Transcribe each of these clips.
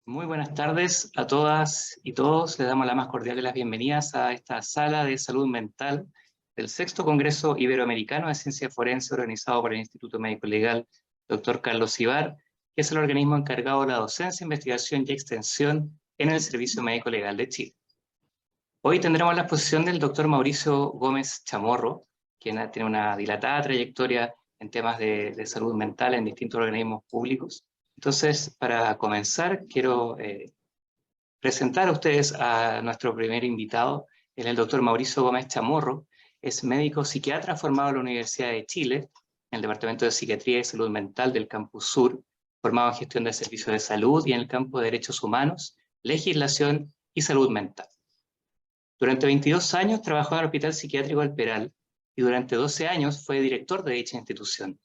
Muy buenas tardes a todas y todos. Les damos la más cordial de las bienvenidas a esta sala de salud mental del Sexto Congreso Iberoamericano de Ciencia Forense organizado por el Instituto Médico Legal Dr. Carlos Ibar, que es el organismo encargado de la docencia, investigación y extensión en el Servicio Médico Legal de Chile. Hoy tendremos la exposición del Dr. Mauricio Gómez Chamorro, quien tiene una dilatada trayectoria en temas de salud mental en distintos organismos públicos. Entonces, para comenzar, quiero presentar a ustedes a nuestro primer invitado, el doctor Mauricio Gómez Chamorro. Es médico psiquiatra formado en la Universidad de Chile, en el Departamento de Psiquiatría y Salud Mental del Campus Sur, formado en gestión de servicios de salud y en el campo de derechos humanos, legislación y salud mental. Durante 22 años trabajó en el Hospital Psiquiátrico del Peral y durante 12 años fue director de dicha institución.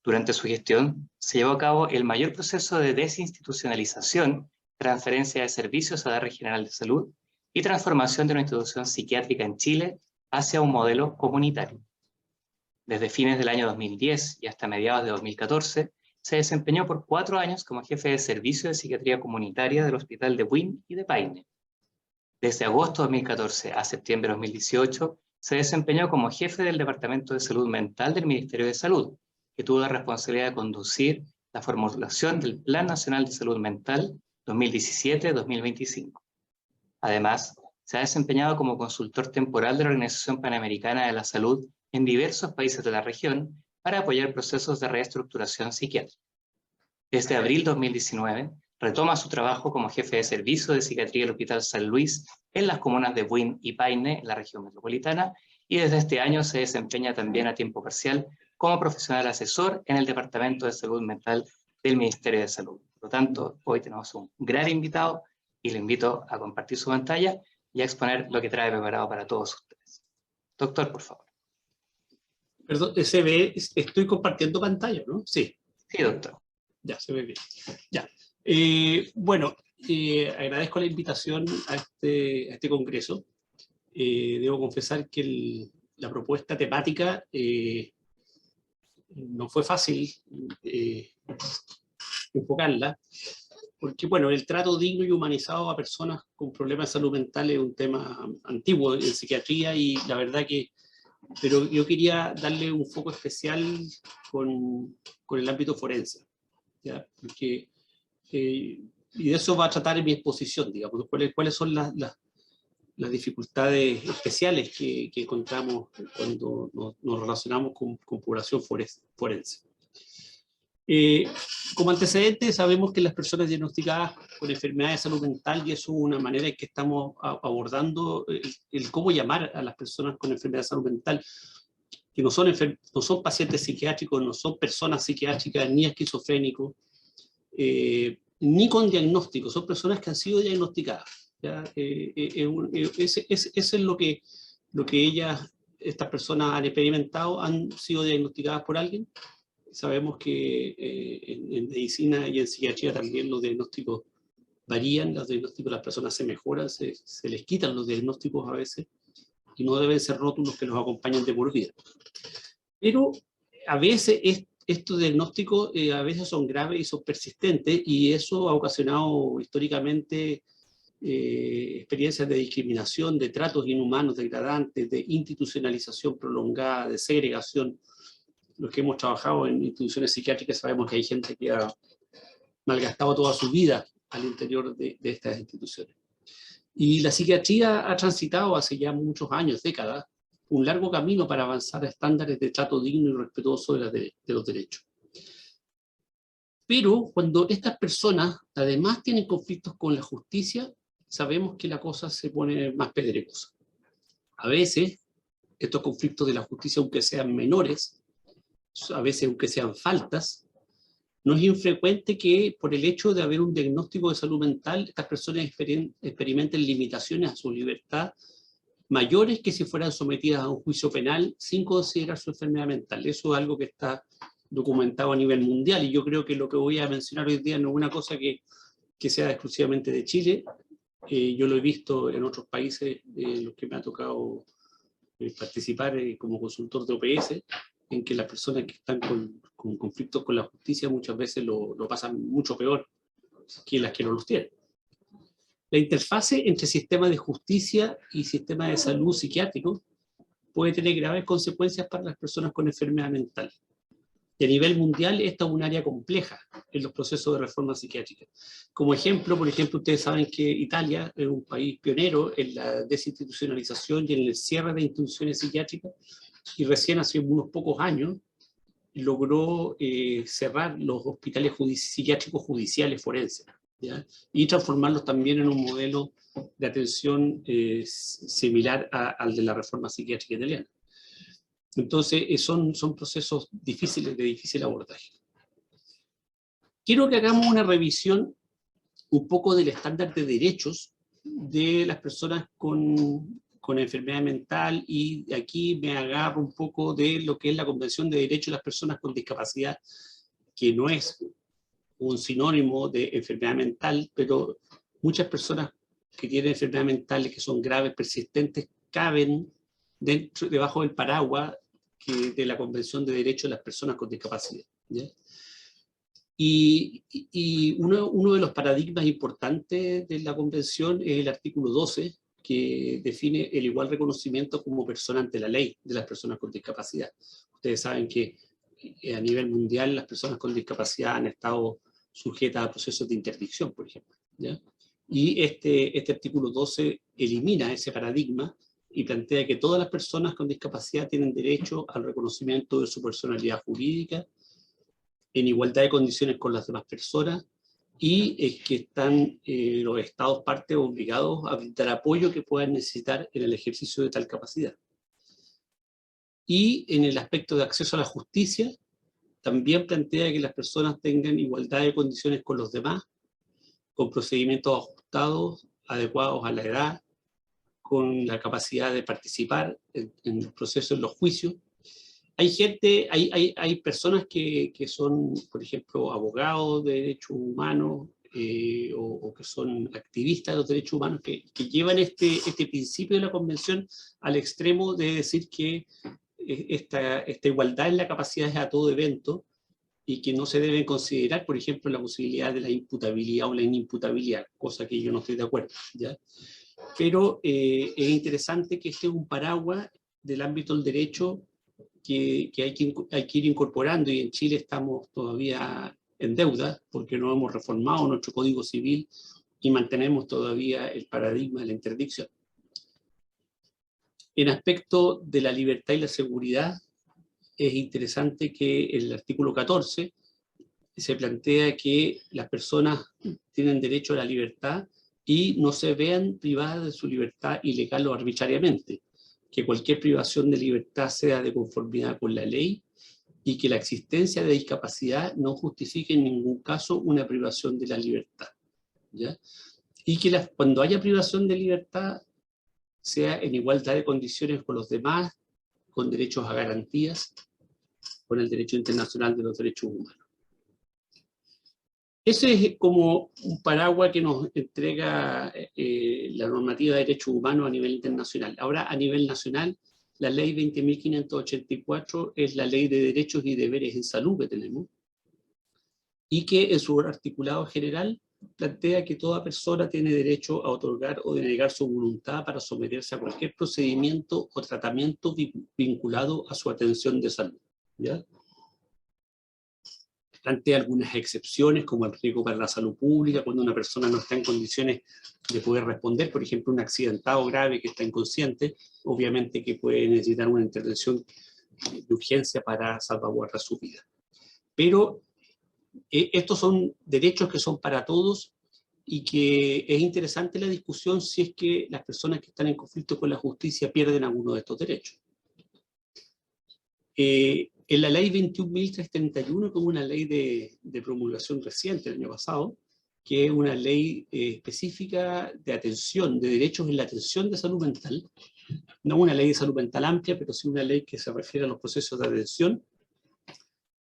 Durante su gestión se llevó a cabo el mayor proceso de desinstitucionalización, transferencia de servicios a la Red General de Salud y transformación de una institución psiquiátrica en Chile hacia un modelo comunitario. Desde fines del año 2010 y hasta mediados de 2014, se desempeñó por 4 años como jefe de servicio de psiquiatría comunitaria del Hospital de Buin y de Paine. Desde agosto de 2014 a septiembre de 2018, se desempeñó como jefe del Departamento de Salud Mental del Ministerio de Salud, que tuvo la responsabilidad de conducir la formulación del Plan Nacional de Salud Mental 2017-2025. Además, se ha desempeñado como consultor temporal de la Organización Panamericana de la Salud en diversos países de la región para apoyar procesos de reestructuración psiquiátrica. Desde abril 2019, retoma su trabajo como jefe de servicio de psiquiatría del Hospital San Luis en las comunas de Buin y Paine, en la región metropolitana, y desde este año se desempeña también a tiempo parcial como profesional asesor en el Departamento de Salud Mental del Ministerio de Salud. Por lo tanto, hoy tenemos un gran invitado y le invito a compartir su pantalla y a exponer lo que trae preparado para todos ustedes. Doctor, por favor. Perdón, se ve, estoy compartiendo pantalla, ¿no? Sí. Sí, doctor. Ya, se ve bien. Ya. Bueno, agradezco la invitación a este congreso. Debo confesar que la propuesta temática no fue fácil enfocarla, porque bueno, el trato digno y humanizado a personas con problemas de salud mental es un tema antiguo en psiquiatría y la verdad pero yo quería darle un foco especial con el ámbito forense, ¿ya? Porque, y de eso va a tratar en mi exposición, digamos, cuáles son las dificultades especiales que encontramos cuando nos relacionamos con población forense. Como antecedente, sabemos que las personas diagnosticadas con enfermedades de salud mental, y eso es una manera en que estamos abordando el cómo llamar a las personas con enfermedades de salud mental, que no son pacientes psiquiátricos, no son personas psiquiátricas, ni esquizofrénicos, ni con diagnóstico, son personas que han sido diagnosticadas. ¿Ya? Eso es lo que estas personas han experimentado, han sido diagnosticadas por alguien. Sabemos que en medicina y en psiquiatría también los diagnósticos varían, los diagnósticos de las personas se mejoran, se les quitan los diagnósticos a veces, y no deben ser rótulos que los acompañan de por vida. Pero a veces estos diagnósticos a veces son graves y son persistentes, y eso ha ocasionado históricamente experiencias de discriminación, de tratos inhumanos, degradantes, de institucionalización prolongada, de segregación. Los que hemos trabajado en instituciones psiquiátricas sabemos que hay gente que ha malgastado toda su vida al interior de estas instituciones. Y la psiquiatría ha transitado hace ya muchos años, décadas, un largo camino para avanzar a estándares de trato digno y respetuoso de los derechos. Pero cuando estas personas además tienen conflictos con la justicia, sabemos que la cosa se pone más pedregosa. A veces, estos conflictos de la justicia, aunque sean menores, a veces aunque sean faltas, no es infrecuente que por el hecho de haber un diagnóstico de salud mental, estas personas experimenten limitaciones a su libertad mayores que si fueran sometidas a un juicio penal sin considerar su enfermedad mental. Eso es algo que está documentado a nivel mundial, y yo creo que lo que voy a mencionar hoy día no es una cosa que sea exclusivamente de Chile. Yo lo he visto en otros países en los que me ha tocado participar como consultor de OPS, en que las personas que están con conflictos con la justicia muchas veces lo pasan mucho peor que las que no los tienen. La interfase entre sistema de justicia y sistema de salud psiquiátrico puede tener graves consecuencias para las personas con enfermedad mental. Y a nivel mundial, esta es un área compleja en los procesos de reforma psiquiátrica. Como ejemplo, por ejemplo, ustedes saben que Italia es un país pionero en la desinstitucionalización y en el cierre de instituciones psiquiátricas, y recién hace unos pocos años logró cerrar los hospitales psiquiátricos judiciales forenses, ¿ya? Y transformarlos también en un modelo de atención similar al de la reforma psiquiátrica italiana. Entonces, son procesos difíciles, de difícil abordaje. Quiero que hagamos una revisión un poco del estándar de derechos de las personas con enfermedad mental, y aquí me agarro un poco de lo que es la Convención de Derechos de las Personas con Discapacidad, que no es un sinónimo de enfermedad mental, pero muchas personas que tienen enfermedad mental que son graves, persistentes, caben debajo del paraguas de la Convención de Derechos de las Personas con Discapacidad, ¿ya? Y uno de los paradigmas importantes de la Convención es el artículo 12, que define el igual reconocimiento como persona ante la ley de las personas con discapacidad. Ustedes saben que a nivel mundial las personas con discapacidad han estado sujetas a procesos de interdicción, por ejemplo, ¿ya? Y este artículo 12 elimina ese paradigma y plantea que todas las personas con discapacidad tienen derecho al reconocimiento de su personalidad jurídica en igualdad de condiciones con las demás personas, y es que están los estados partes obligados a brindar apoyo que puedan necesitar en el ejercicio de tal capacidad. Y en el aspecto de acceso a la justicia, también plantea que las personas tengan igualdad de condiciones con los demás, con procedimientos ajustados, adecuados a la edad, con la capacidad de participar en los procesos, en los juicios. Hay personas que son, por ejemplo, abogados de derechos humanos o que son activistas de los derechos humanos que llevan este principio de la Convención al extremo de decir que esta igualdad en la capacidad es a todo evento y que no se deben considerar, por ejemplo, la posibilidad de la imputabilidad o la inimputabilidad, cosa que yo no estoy de acuerdo, ¿ya? Pero es interesante que este es un paraguas del ámbito del derecho que hay que ir incorporando, y en Chile estamos todavía en deuda porque no hemos reformado nuestro Código Civil y mantenemos todavía el paradigma de la interdicción. En aspecto de la libertad y la seguridad, es interesante que en el artículo 14 se plantea que las personas tienen derecho a la libertad y no se vean privadas de su libertad ilegal o arbitrariamente, que cualquier privación de libertad sea de conformidad con la ley y que la existencia de discapacidad no justifique en ningún caso una privación de la libertad, ¿ya? Y que cuando haya privación de libertad sea en igualdad de condiciones con los demás, con derechos a garantías, con el derecho internacional de los derechos humanos. Ese es como un paraguas que nos entrega la normativa de derechos humanos a nivel internacional. Ahora, a nivel nacional, la ley 20.584 es la ley de derechos y deberes en salud que tenemos, y que en su articulado general plantea que toda persona tiene derecho a otorgar o denegar su voluntad para someterse a cualquier procedimiento o tratamiento vinculado a su atención de salud, ¿ya? Plantea algunas excepciones, como el riesgo para la salud pública, cuando una persona no está en condiciones de poder responder, por ejemplo, un accidentado grave que está inconsciente, obviamente que puede necesitar una intervención de urgencia para salvaguardar su vida. Pero estos son derechos que son para todos, y que es interesante la discusión si es que las personas que están en conflicto con la justicia pierden alguno de estos derechos. En la ley 21.331, como una ley de promulgación reciente el año pasado, que es una ley específica de atención, de derechos en la atención de salud mental, no una ley de salud mental amplia, pero sí una ley que se refiere a los procesos de atención,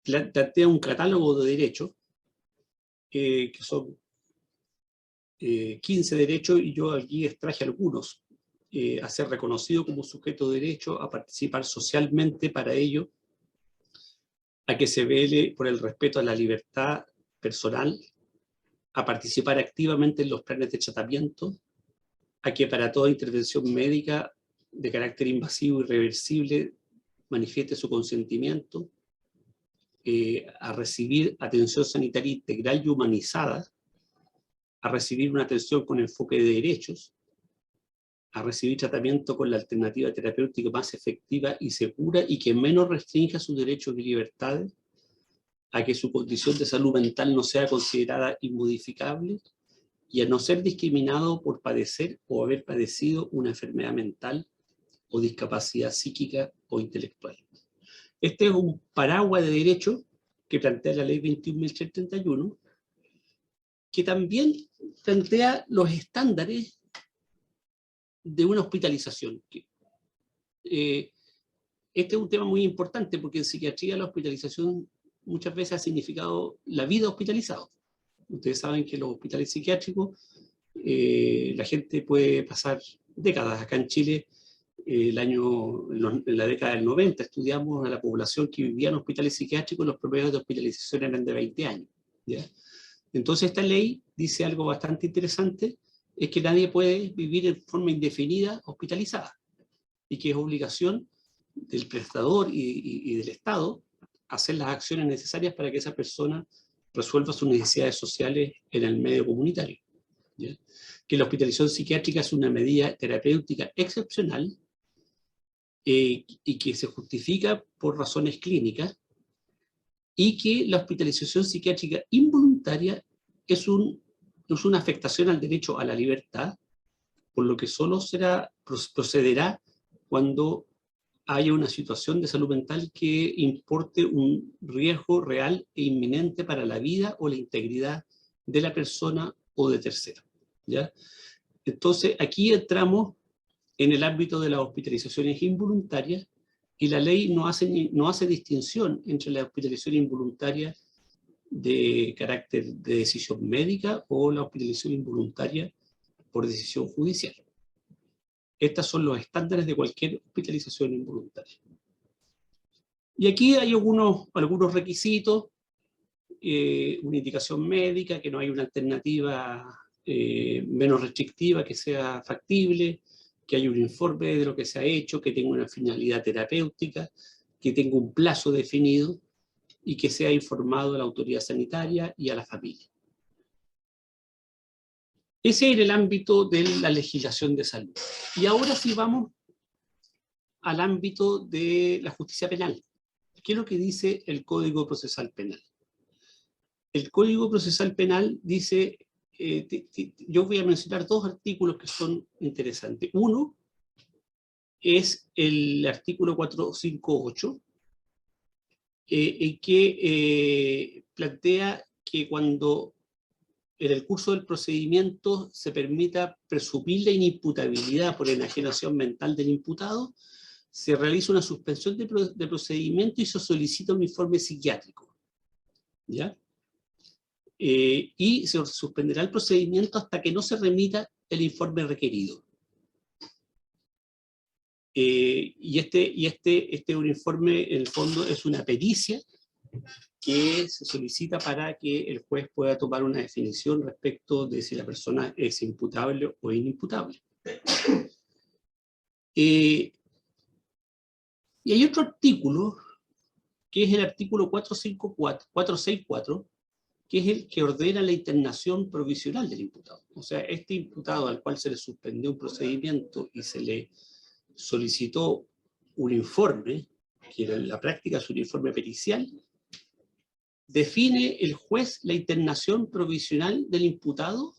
plantea un catálogo de derechos, que son 15 derechos, y yo aquí extraje algunos: a ser reconocido como sujeto de derecho, a participar socialmente para ello, a que se vele por el respeto a la libertad personal, a participar activamente en los planes de tratamiento, a que para toda intervención médica de carácter invasivo y irreversible manifieste su consentimiento, a recibir atención sanitaria integral y humanizada, a recibir una atención con enfoque de derechos, a recibir tratamiento con la alternativa terapéutica más efectiva y segura y que menos restrinja sus derechos y libertades, a que su condición de salud mental no sea considerada inmodificable y a no ser discriminado por padecer o haber padecido una enfermedad mental o discapacidad psíquica o intelectual. Este es un paraguas de derechos que plantea la Ley 21.331, que también plantea los estándares de una hospitalización. Este es un tema muy importante porque en psiquiatría la hospitalización muchas veces ha significado la vida hospitalizado. Ustedes saben que en los hospitales psiquiátricos la gente puede pasar décadas. Acá en Chile, en la década del 90, estudiamos a la población que vivía en hospitales psiquiátricos, los promedios de hospitalización eran de 20 años. ¿Ya? Entonces esta ley dice algo bastante interesante, es que nadie puede vivir en forma indefinida hospitalizada, y que es obligación del prestador y del Estado hacer las acciones necesarias para que esa persona resuelva sus necesidades sociales en el medio comunitario. ¿Ya? Que la hospitalización psiquiátrica es una medida terapéutica excepcional y que se justifica por razones clínicas, y que la hospitalización psiquiátrica involuntaria es una afectación al derecho a la libertad, por lo que solo procederá cuando haya una situación de salud mental que importe un riesgo real e inminente para la vida o la integridad de la persona o de tercero. ¿Ya? Entonces, aquí entramos en el ámbito de las hospitalizaciones involuntarias, y la ley no hace distinción entre la hospitalización involuntaria de carácter de decisión médica o la hospitalización involuntaria por decisión judicial. Estos son los estándares de cualquier hospitalización involuntaria. Y aquí hay algunos requisitos, una indicación médica, que no hay una alternativa menos restrictiva que sea factible, que haya un informe de lo que se ha hecho, que tenga una finalidad terapéutica, que tenga un plazo definido y que sea informado a la autoridad sanitaria y a la familia. Ese es el ámbito de la legislación de salud. Y ahora sí vamos al ámbito de la justicia penal. ¿Qué es lo que dice el Código Procesal Penal? El Código Procesal Penal dice, yo voy a mencionar dos artículos que son interesantes. Uno es el artículo 458, que plantea que cuando en el curso del procedimiento se permita presumir la inimputabilidad por enajenación mental del imputado, se realiza una suspensión de procedimiento y se solicita un informe psiquiátrico. ¿Ya? Y se suspenderá el procedimiento hasta que no se remita el informe requerido. Y este un informe, en el fondo, es una pericia que se solicita para que el juez pueda tomar una definición respecto de si la persona es imputable o inimputable. Y hay otro artículo, que es el artículo 464, que es el que ordena la internación provisional del imputado. O sea, este imputado al cual se le suspendió un procedimiento y se le solicitó un informe, que en la práctica es un informe pericial, define el juez la internación provisional del imputado.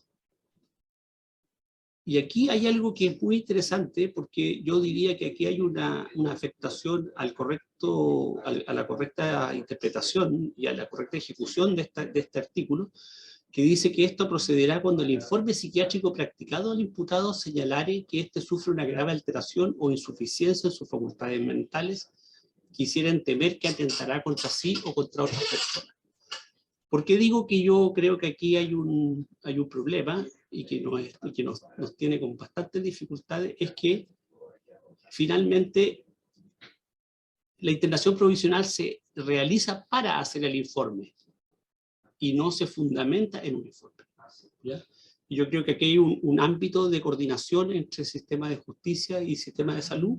Y aquí hay algo que es muy interesante, porque yo diría que aquí hay una afectación a la correcta interpretación y a la correcta ejecución de este artículo, que dice que esto procederá cuando el informe psiquiátrico practicado al imputado señalare que éste sufre una grave alteración o insuficiencia en sus facultades mentales que hicieran temer que atentará contra sí o contra otras personas. ¿Por qué digo que yo creo que aquí hay un problema y que nos tiene con bastantes dificultades? Es que finalmente la internación provisional se realiza para hacer el informe y no se fundamenta en un informe. ¿ya? Y yo creo que aquí hay un ámbito de coordinación entre el sistema de justicia y el sistema de salud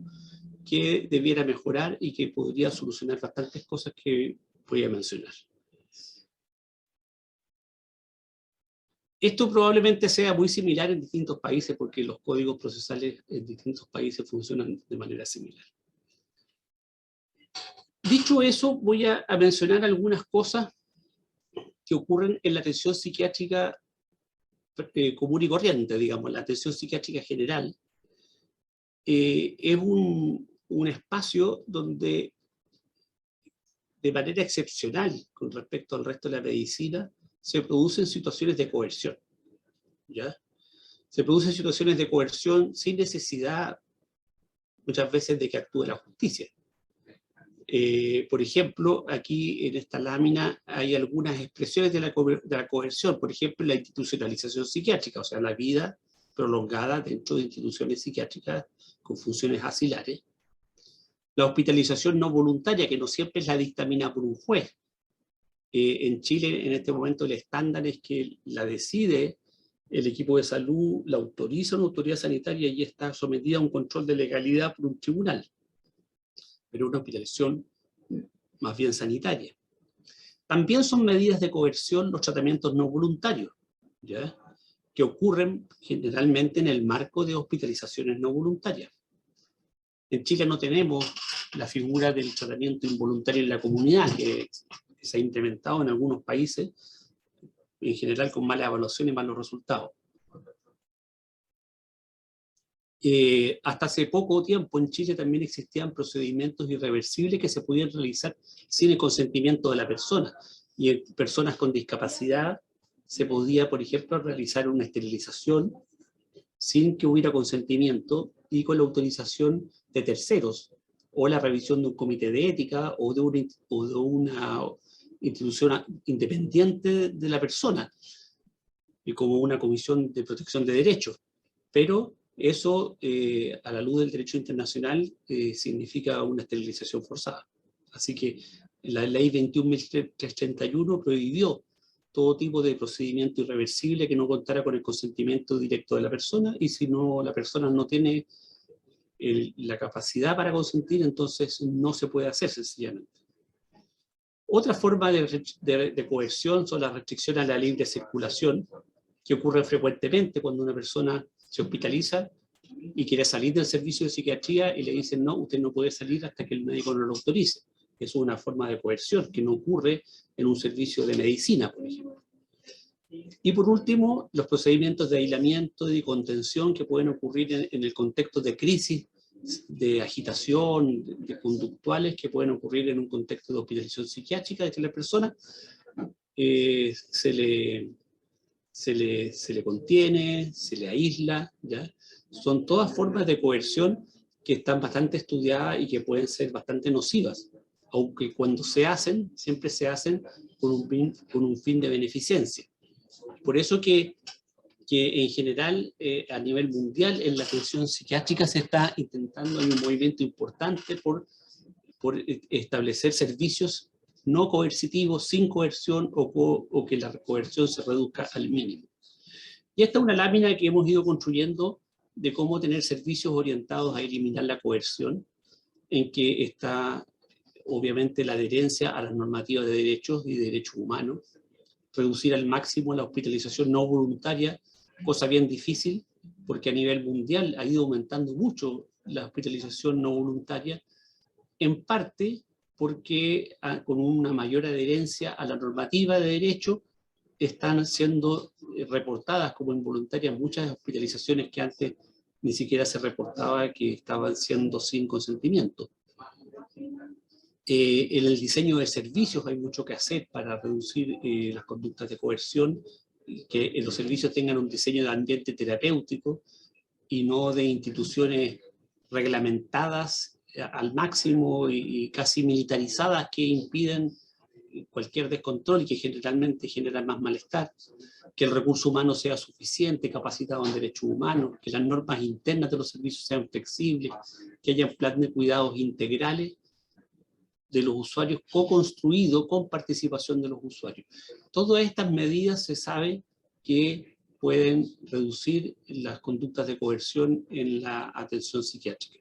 que debiera mejorar y que podría solucionar bastantes cosas que voy a mencionar. Esto probablemente sea muy similar en distintos países porque los códigos procesales en distintos países funcionan de manera similar. Dicho eso, voy a mencionar algunas cosas que ocurren en la atención psiquiátrica común y corriente, digamos, la atención psiquiátrica general. Es un espacio donde, de manera excepcional con respecto al resto de la medicina, se producen situaciones de coerción, ¿ya? Se producen situaciones de coerción sin necesidad, muchas veces, de que actúe la justicia. Por ejemplo, aquí en esta lámina hay algunas expresiones de la coerción, por ejemplo, la institucionalización psiquiátrica, o sea, la vida prolongada dentro de instituciones psiquiátricas con funciones asilares. La hospitalización no voluntaria, que no siempre es la dictamina por un juez. En Chile, en este momento, el estándar es que la decide el equipo de salud, la autoriza una autoridad sanitaria y está sometida a un control de legalidad por un tribunal. Pero una hospitalización más bien sanitaria. También son medidas de coerción los tratamientos no voluntarios, ¿ya? Que ocurren generalmente en el marco de hospitalizaciones no voluntarias. En Chile no tenemos la figura del tratamiento involuntario en la comunidad, que se ha implementado en algunos países, en general con malas evaluaciones y malos resultados. Hasta hace poco tiempo en Chile también existían procedimientos irreversibles que se podían realizar sin el consentimiento de la persona. Y en personas con discapacidad se podía, por ejemplo, realizar una esterilización sin que hubiera consentimiento y con la autorización de terceros, o la revisión de un comité de ética o de una institución independiente de la persona, y como una comisión de protección de derechos. Pero eso, a la luz del derecho internacional, significa una esterilización forzada. Así que la ley 21.331 prohibió todo tipo de procedimiento irreversible que no contara con el consentimiento directo de la persona, y si no, la persona no tiene la capacidad para consentir, entonces no se puede hacer sencillamente. Otra forma de coerción son las restricciones a la libre circulación, que ocurren frecuentemente cuando una persona se hospitaliza y quiere salir del servicio de psiquiatría y le dicen no, usted no puede salir hasta que el médico no lo autorice. Es una forma de coerción que no ocurre en un servicio de medicina, por ejemplo. Y por último, los procedimientos de aislamiento y contención que pueden ocurrir en el contexto de crisis, de agitación, de conductuales que pueden ocurrir en un contexto de hospitalización psiquiátrica de que la persona se le contiene, se le aísla, ¿ya? Son todas formas de coerción que están bastante estudiadas y que pueden ser bastante nocivas, aunque cuando se hacen, siempre se hacen con un fin de beneficencia. Por eso que en general, a nivel mundial, en la atención psiquiátrica se está intentando, hay un movimiento importante por establecer servicios no coercitivos, sin coerción, o que la coerción se reduzca al mínimo. Y esta es una lámina que hemos ido construyendo de cómo tener servicios orientados a eliminar la coerción, en que está obviamente la adherencia a las normativas de derechos y derechos humanos, reducir al máximo la hospitalización no voluntaria, cosa bien difícil, porque a nivel mundial ha ido aumentando mucho la hospitalización no voluntaria, en parte porque con una mayor adherencia a la normativa de derecho están siendo reportadas como involuntarias muchas hospitalizaciones que antes ni siquiera se reportaba que estaban siendo sin consentimiento. En el diseño de servicios hay mucho que hacer para reducir las conductas de coerción, que los servicios tengan un diseño de ambiente terapéutico y no de instituciones reglamentadas al máximo y casi militarizadas que impiden cualquier descontrol y que generalmente generan más malestar, que el recurso humano sea suficiente, capacitado en derechos humanos, que las normas internas de los servicios sean flexibles, que haya un plan de cuidados integrales de los usuarios co-construido con participación de los usuarios. Todas estas medidas se sabe que pueden reducir las conductas de coerción en la atención psiquiátrica.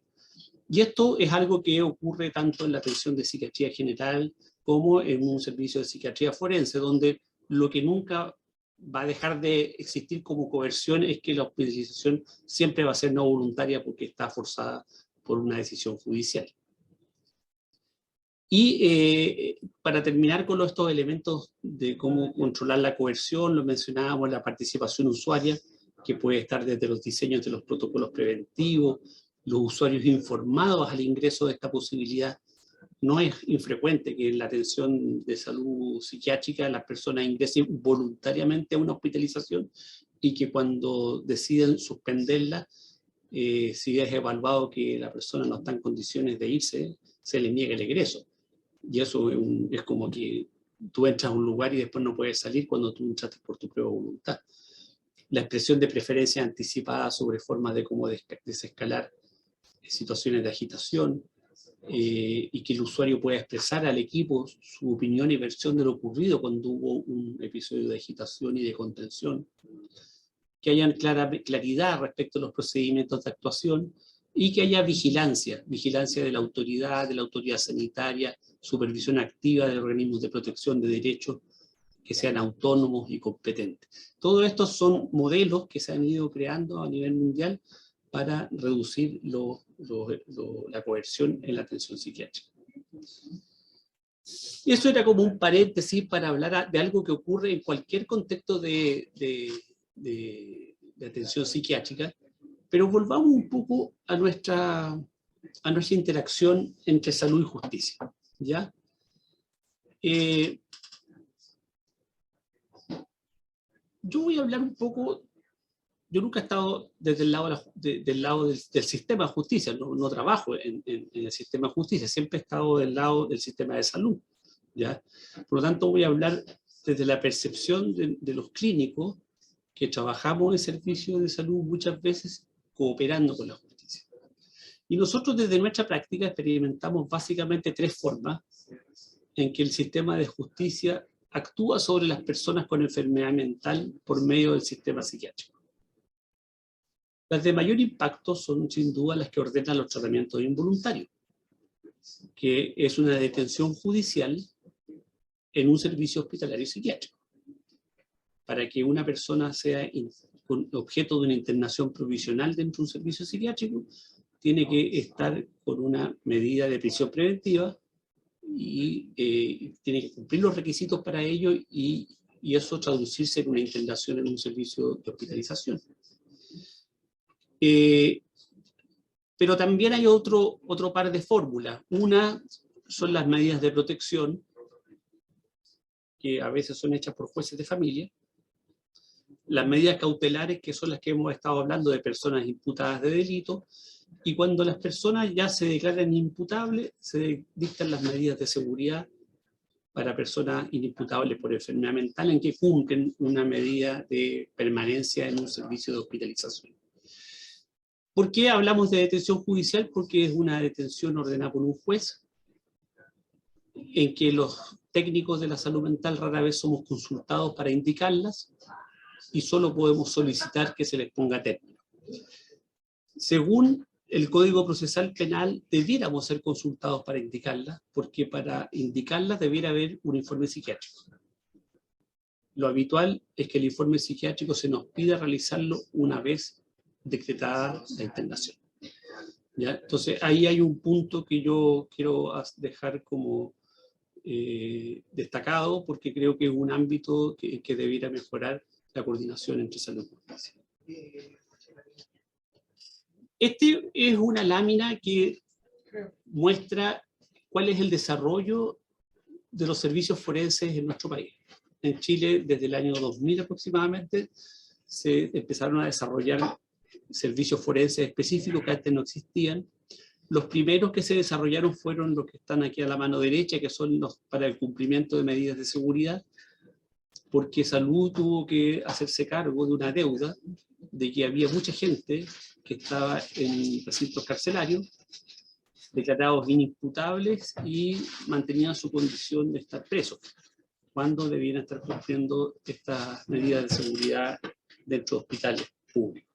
Y esto es algo que ocurre tanto en la atención de psiquiatría general como en un servicio de psiquiatría forense, donde lo que nunca va a dejar de existir como coerción es que la hospitalización siempre va a ser no voluntaria porque está forzada por una decisión judicial. Y para terminar con estos elementos de cómo controlar la coerción, lo mencionábamos, la participación usuaria, que puede estar desde los diseños de los protocolos preventivos, los usuarios informados al ingreso de esta posibilidad. No es infrecuente que en la atención de salud psiquiátrica las personas ingresen voluntariamente a una hospitalización y que cuando deciden suspenderla, si es evaluado que la persona no está en condiciones de irse, se le niega el egreso. Y eso es como que tú entras a un lugar y después no puedes salir cuando tú entraste por tu propia voluntad. La expresión de preferencia anticipada sobre formas de cómo desescalar situaciones de agitación, y que el usuario pueda expresar al equipo su opinión y versión de lo ocurrido cuando hubo un episodio de agitación y de contención, que haya claridad respecto a los procedimientos de actuación y que haya vigilancia de la autoridad sanitaria, supervisión activa de organismos de protección de derechos que sean autónomos y competentes. Todos estos son modelos que se han ido creando a nivel mundial para reducir la coerción en la atención psiquiátrica. Y eso era como un paréntesis para hablar de algo que ocurre en cualquier contexto de atención psiquiátrica, pero volvamos un poco a nuestra interacción entre salud y justicia, ¿ya? Yo voy a hablar un poco. Yo nunca he estado desde el lado, del sistema de justicia, no trabajo en el sistema de justicia, siempre he estado del lado del sistema de salud, ¿ya? Por lo tanto, voy a hablar desde la percepción de los clínicos que trabajamos en servicios de salud muchas veces cooperando con la justicia. Y nosotros desde nuestra práctica experimentamos básicamente 3 formas en que el sistema de justicia actúa sobre las personas con enfermedad mental por medio del sistema psiquiátrico. Las de mayor impacto son sin duda las que ordenan los tratamientos involuntarios, que es una detención judicial en un servicio hospitalario psiquiátrico. Para que una persona sea objeto de una internación provisional dentro de un servicio psiquiátrico, tiene que estar con una medida de prisión preventiva y tiene que cumplir los requisitos para ello y eso traducirse en una internación en un servicio de hospitalización. Pero también hay otro par de fórmulas. Una son las medidas de protección, que a veces son hechas por jueces de familia. Las medidas cautelares, que son las que hemos estado hablando de personas imputadas de delito. Y cuando las personas ya se declaran imputables, se dictan las medidas de seguridad para personas inimputables por enfermedad mental en que cumplen una medida de permanencia en un servicio de hospitalización. ¿Por qué hablamos de detención judicial? Porque es una detención ordenada por un juez, en que los técnicos de la salud mental rara vez somos consultados para indicarlas y solo podemos solicitar que se les ponga término. Según el Código Procesal Penal, debiéramos ser consultados para indicarlas, porque para indicarlas debiera haber un informe psiquiátrico. Lo habitual es que el informe psiquiátrico se nos pida realizarlo una vez decretada la internación. ¿Ya? Entonces ahí hay un punto que yo quiero dejar como destacado, porque creo que es un ámbito que debiera mejorar la coordinación entre salud y justicia. Este es una lámina que muestra cuál es el desarrollo de los servicios forenses en nuestro país. En Chile, desde el año 2000 aproximadamente, se empezaron a desarrollar servicios forenses específicos que antes no existían. Los primeros que se desarrollaron fueron los que están aquí a la mano derecha, que son los para el cumplimiento de medidas de seguridad, porque Salud tuvo que hacerse cargo de una deuda de que había mucha gente que estaba en recintos carcelarios, declarados inimputables y mantenían su condición de estar presos, cuando debían estar cumpliendo estas medidas de seguridad dentro de hospitales públicos.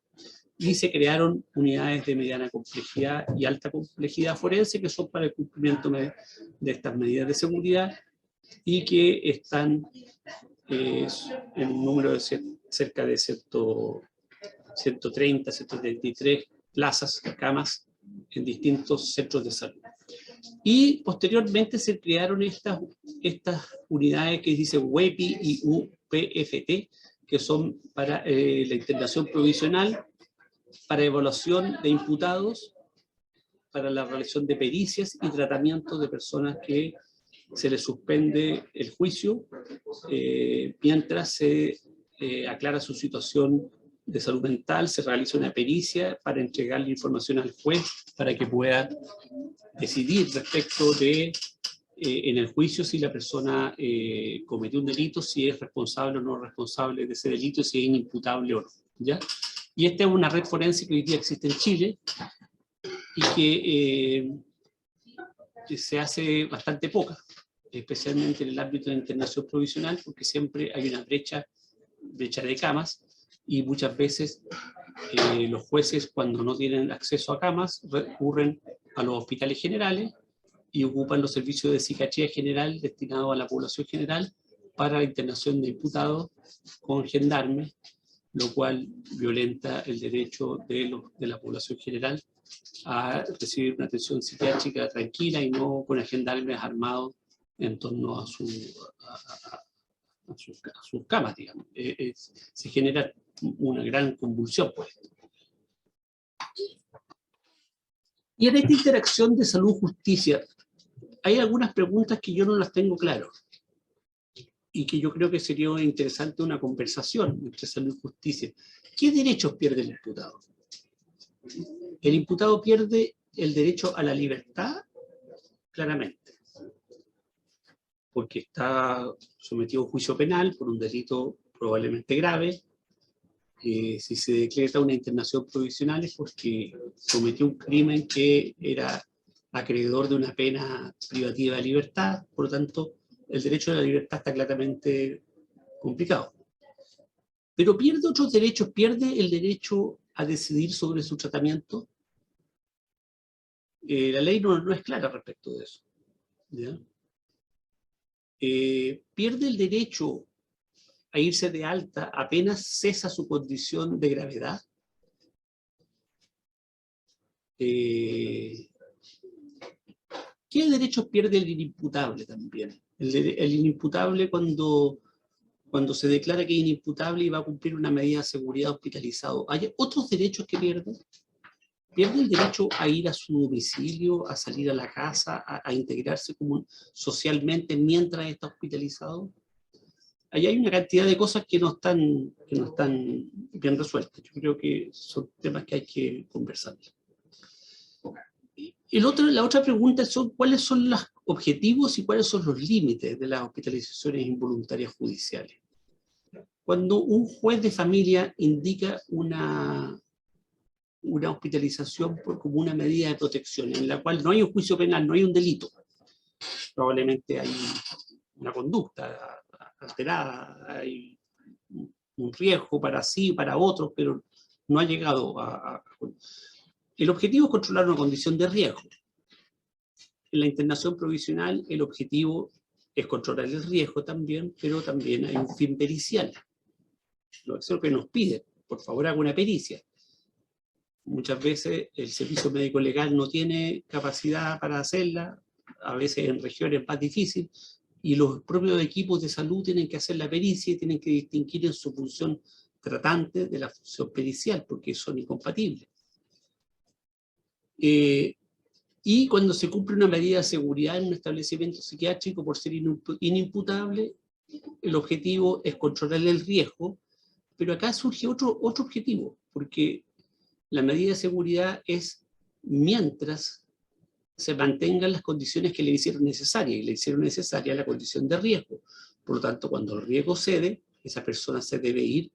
Y se crearon unidades de mediana complejidad y alta complejidad forense que son para el cumplimiento de estas medidas de seguridad y que están en un número de cerca de 130, 133 plazas, camas en distintos centros de salud. Y posteriormente se crearon estas unidades que dicen WEPI y UPFT, que son para la internación provisional, para evaluación de imputados, para la realización de pericias y tratamiento de personas que se les suspende el juicio mientras se aclara su situación de salud mental, se realiza una pericia para entregarle información al juez para que pueda decidir respecto de en el juicio si la persona cometió un delito, si es responsable o no responsable de ese delito, si es inimputable o no, ¿ya? Y esta es una red forense que hoy día existe en Chile y que se hace bastante poca, especialmente en el ámbito de la internación provisional, porque siempre hay una brecha de camas y muchas veces los jueces, cuando no tienen acceso a camas, recurren a los hospitales generales y ocupan los servicios de psiquiatría general destinados a la población general para la internación de imputados con gendarmes, lo cual violenta el derecho de la población general a recibir una atención psiquiátrica tranquila y no con gendarmes armados en torno a sus camas, digamos. Se genera una gran convulsión por esto. Y en esta interacción de salud-justicia, hay algunas preguntas que yo no las tengo claras y que yo creo que sería interesante una conversación entre salud y justicia. ¿Qué derechos pierde el imputado? El imputado pierde el derecho a la libertad, claramente, porque está sometido a un juicio penal por un delito probablemente grave. Si se decreta una internación provisional es porque cometió un crimen que era acreedor de una pena privativa de libertad, por lo tanto, el derecho a la libertad está claramente complicado. Pero pierde otros derechos, pierde el derecho a decidir sobre su tratamiento. La ley no es clara respecto de eso, ¿ya? Pierde el derecho a irse de alta apenas cesa su condición de gravedad. ¿Qué derechos pierde el inimputable también? El inimputable cuando se declara que es inimputable y va a cumplir una medida de seguridad hospitalizado. ¿Hay otros derechos que pierde? Pierde el derecho a ir a su domicilio, a salir a la casa, a integrarse socialmente mientras está hospitalizado. Ahí hay una cantidad de cosas que no están bien resueltas. Yo creo que son temas que hay que conversar. La otra pregunta son cuáles son los objetivos y cuáles son los límites de las hospitalizaciones involuntarias judiciales. Cuando un juez de familia indica una hospitalización como una medida de protección, en la cual no hay un juicio penal, no hay un delito, probablemente hay una conducta alterada, hay un riesgo para sí y para otros, pero no ha llegado El objetivo es controlar una condición de riesgo. En la internación provisional el objetivo es controlar el riesgo también, pero también hay un fin pericial. Eso es lo que nos pide, por favor haga una pericia. Muchas veces el servicio médico legal no tiene capacidad para hacerla, a veces en regiones más difíciles, y los propios equipos de salud tienen que hacer la pericia y tienen que distinguir en su función tratante de la función pericial, porque son incompatibles. Y cuando se cumple una medida de seguridad en un establecimiento psiquiátrico por ser inimputable, el objetivo es controlar el riesgo, pero acá surge otro objetivo, porque la medida de seguridad es mientras se mantengan las condiciones que le hicieron necesarias, y le hicieron necesaria la condición de riesgo. Por lo tanto, cuando el riesgo cede, esa persona se debe ir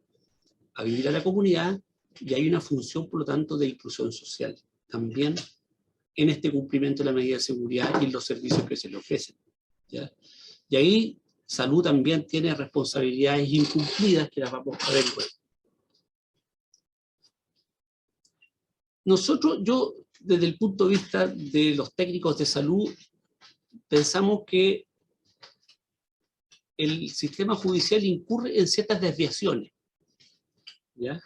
a vivir a la comunidad y hay una función, por lo tanto, de inclusión social. También en este cumplimiento de la medida de seguridad y en los servicios que se le ofrecen, ¿ya? Y ahí salud también tiene responsabilidades incumplidas que las vamos a ver luego. yo, desde el punto de vista de los técnicos de salud, pensamos que el sistema judicial incurre en ciertas desviaciones, ¿ya?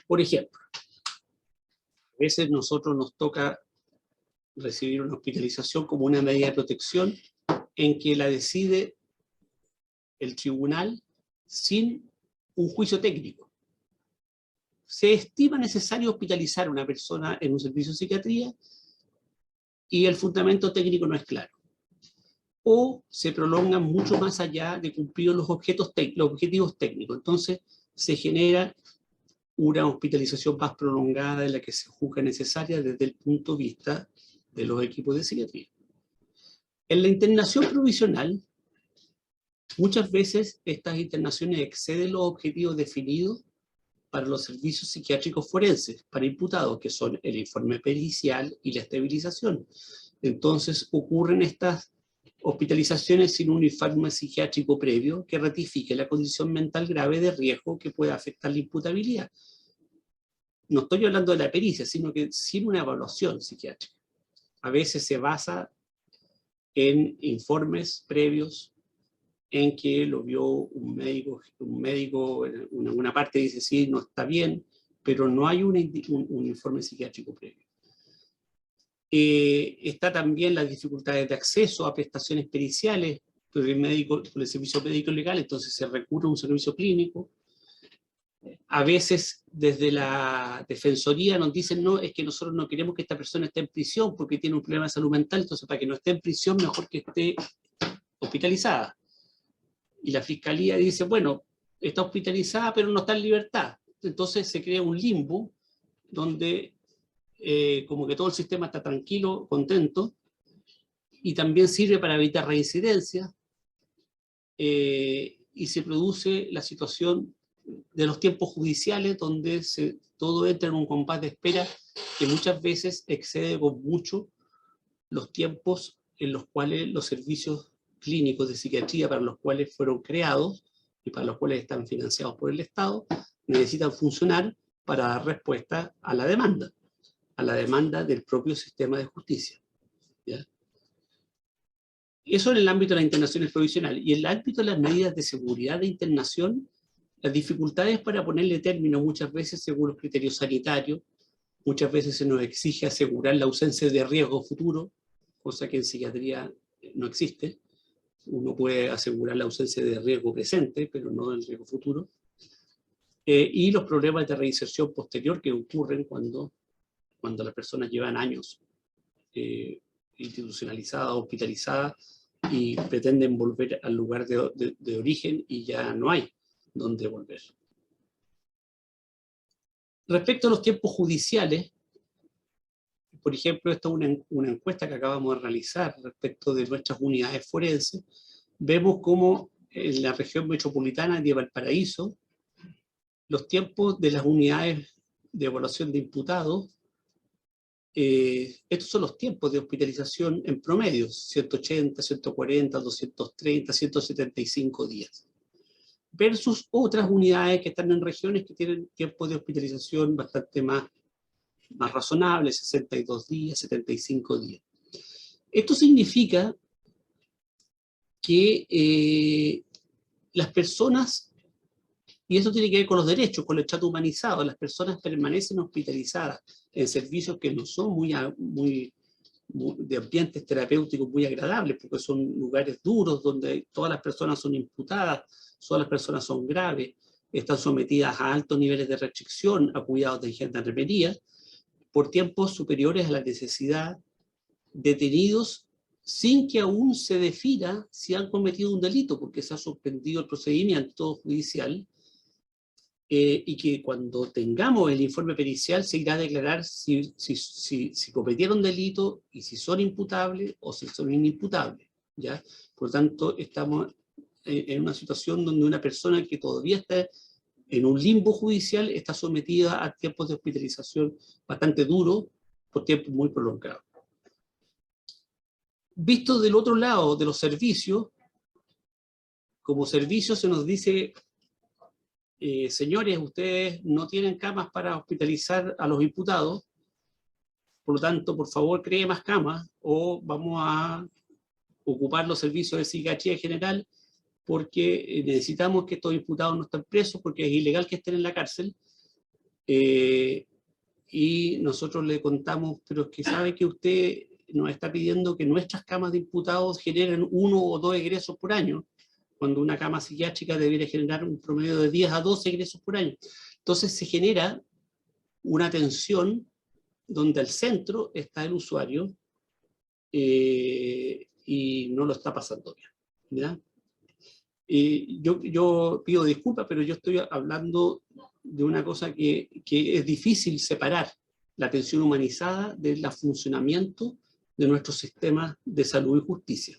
Por ejemplo, a veces nosotros nos toca recibir una hospitalización como una medida de protección en que la decide el tribunal sin un juicio técnico. Se estima necesario hospitalizar a una persona en un servicio de psiquiatría y el fundamento técnico no es claro. O se prolonga mucho más allá de cumplir los objetivos técnicos. Entonces se genera una hospitalización más prolongada de la que se juzga necesaria desde el punto de vista de los equipos de psiquiatría. En la internación provisional, muchas veces estas internaciones exceden los objetivos definidos para los servicios psiquiátricos forenses, para imputados, que son el informe pericial y la estabilización. Entonces ocurren estas hospitalizaciones sin un informe psiquiátrico previo que ratifique la condición mental grave de riesgo que pueda afectar la imputabilidad. No estoy hablando de la pericia, sino que sin una evaluación psiquiátrica. A veces se basa en informes previos en que lo vio un médico, una parte dice sí, no está bien, pero no hay un informe psiquiátrico previo. Está también las dificultades de acceso a prestaciones periciales por el servicio médico legal, entonces se recurre a un servicio clínico. A veces desde la defensoría nos dicen, no, es que nosotros no queremos que esta persona esté en prisión porque tiene un problema de salud mental, entonces para que no esté en prisión mejor que esté hospitalizada. Y la fiscalía dice, bueno, está hospitalizada pero no está en libertad. Entonces se crea un limbo donde como que todo el sistema está tranquilo, contento, y también sirve para evitar reincidencia, y se produce la situación de los tiempos judiciales donde todo entra en un compás de espera que muchas veces excede con mucho los tiempos en los cuales los servicios clínicos de psiquiatría para los cuales fueron creados y para los cuales están financiados por el Estado necesitan funcionar para dar respuesta a la demanda del propio sistema de justicia, ¿ya? Eso en el ámbito de la internación es provisional. Y en el ámbito de las medidas de seguridad de internación, las dificultades para ponerle término muchas veces según los criterios sanitarios, muchas veces se nos exige asegurar la ausencia de riesgo futuro, cosa que en psiquiatría no existe. Uno puede asegurar la ausencia de riesgo presente, pero no del riesgo futuro. Y los problemas de reinserción posterior que ocurren cuando las personas llevan años institucionalizadas, hospitalizadas, y pretenden volver al lugar de origen y ya no hay dónde volver. Respecto a los tiempos judiciales, por ejemplo, esta es una encuesta que acabamos de realizar respecto de nuestras unidades forenses. Vemos cómo en la región metropolitana de Valparaíso, los tiempos de las unidades de evaluación de imputados, estos son los tiempos de hospitalización en promedio, 180, 140, 230, 175 días. Versus otras unidades que están en regiones que tienen tiempos de hospitalización bastante más razonables, 62 días, 75 días. Esto significa que las personas, y eso tiene que ver con los derechos, con el trato humanizado, las personas permanecen hospitalizadas en servicios que no son muy de ambientes terapéuticos muy agradables, porque son lugares duros donde todas las personas son imputadas, todas las personas son graves, están sometidas a altos niveles de restricción, a cuidados de gendarmería, por tiempos superiores a la necesidad, detenidos sin que aún se defina si han cometido un delito, porque se ha suspendido el procedimiento judicial, y que cuando tengamos el informe pericial se irá a declarar si cometieron delito y si son imputables o si son inimputables, ¿ya? Por lo tanto, estamos en una situación donde una persona que todavía está en un limbo judicial está sometida a tiempos de hospitalización bastante duros por tiempos muy prolongados. Visto del otro lado de los servicios, como servicio se nos dice, señores, ustedes no tienen camas para hospitalizar a los imputados, Por lo tanto, por favor, cree más camas o vamos a ocupar los servicios de psiquiatría general porque necesitamos que estos imputados no estén presos porque es ilegal que estén en la cárcel. Y nosotros le contamos, pero es que sabe que usted nos está pidiendo que nuestras camas de imputados generen 1 o 2 egresos por año, cuando una cama psiquiátrica debería generar un promedio de 10 a 12 egresos por año. Entonces se genera una tensión donde al centro está el usuario y no lo está pasando bien, ¿ya? Yo pido disculpas, pero yo estoy hablando de una cosa que es difícil separar la atención humanizada del funcionamiento de nuestros sistemas de salud y justicia.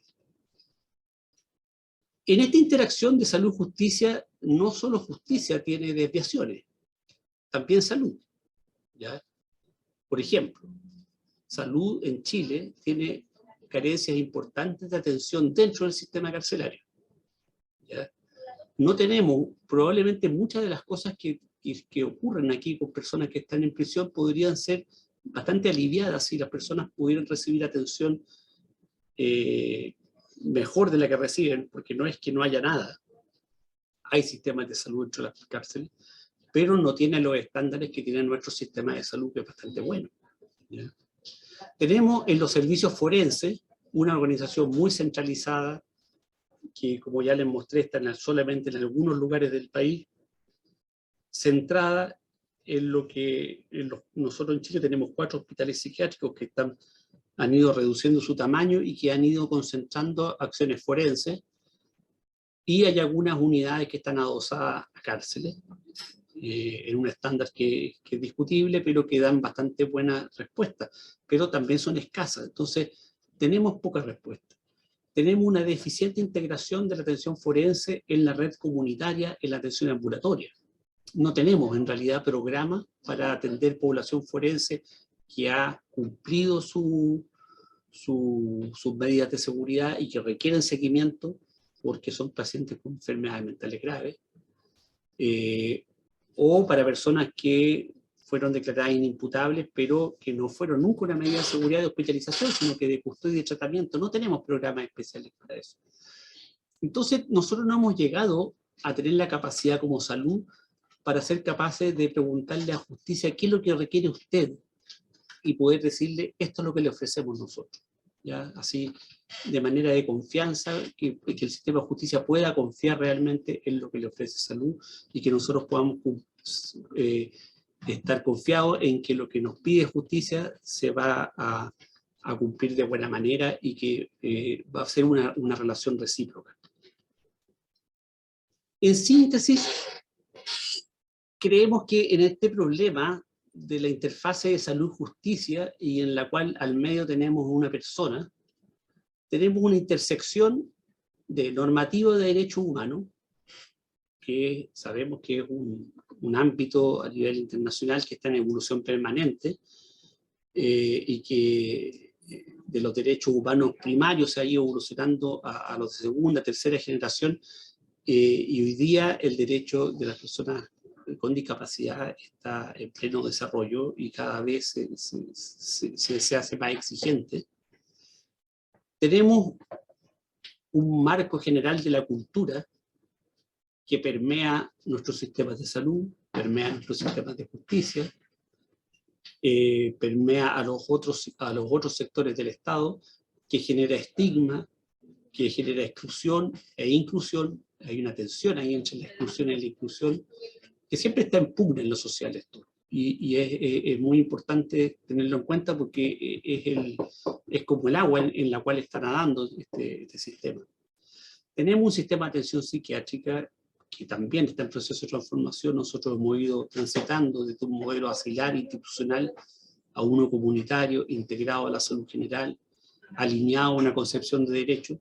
En esta interacción de salud y justicia, no solo justicia tiene desviaciones, también salud, ¿ya? Por ejemplo, salud en Chile tiene carencias importantes de atención dentro del sistema carcelario, ¿ya? No tenemos, probablemente muchas de las cosas que ocurren aquí con personas que están en prisión podrían ser bastante aliviadas si las personas pudieran recibir atención mejor de la que reciben, porque no es que no haya nada. Hay sistemas de salud dentro de las cárceles, pero no tienen los estándares que tiene nuestro sistema de salud, que es bastante bueno, ¿ya? Tenemos en los servicios forenses una organización muy centralizada, que como ya les mostré, está solamente en algunos lugares del país, centrada en lo que nosotros en Chile tenemos 4 hospitales psiquiátricos que han ido reduciendo su tamaño y que han ido concentrando acciones forenses, y hay algunas unidades que están adosadas a cárceles, en un estándar que es discutible, pero que dan bastante buena respuesta, pero también son escasas. Entonces, tenemos pocas respuestas. Tenemos una deficiente integración de la atención forense en la red comunitaria, en la atención ambulatoria. No tenemos, en realidad, programas para atender población forense que ha cumplido sus medidas de seguridad y que requieren seguimiento porque son pacientes con enfermedades mentales graves. O para personas que fueron declaradas inimputables, pero que no fueron nunca una medida de seguridad de hospitalización, sino que de custodia y de tratamiento. No tenemos programas especiales para eso. Entonces, nosotros no hemos llegado a tener la capacidad como salud para ser capaces de preguntarle a justicia qué es lo que requiere usted y poder decirle esto es lo que le ofrecemos nosotros, ¿ya? Así, de manera de confianza, que el sistema de justicia pueda confiar realmente en lo que le ofrece salud y que nosotros podamos estar confiados en que lo que nos pide justicia se va a cumplir de buena manera y que va a ser una relación recíproca. En síntesis, creemos que en este problema de la interfase de salud-justicia, y en la cual al medio tenemos una persona, tenemos una intersección de normativo de derechos humanos, que sabemos que es un ámbito a nivel internacional que está en evolución permanente, y que de los derechos humanos primarios se ha ido evolucionando a los de segunda, tercera generación, y hoy día el derecho de las personas con discapacidad está en pleno desarrollo y cada vez se hace más exigente. Tenemos un marco general de la cultura que permea nuestros sistemas de salud, permea nuestros sistemas de justicia, permea a los otros sectores del Estado, que genera estigma, que genera exclusión e inclusión. Hay una tensión ahí entre la exclusión y la inclusión, que siempre está en pugna en lo social esto. Y es muy importante tenerlo en cuenta porque es como el agua en la cual está nadando este sistema. Tenemos un sistema de atención psiquiátrica que también está en proceso de transformación. Nosotros hemos ido transitando desde un modelo asilar institucional a uno comunitario, integrado a la salud general, alineado a una concepción de derecho.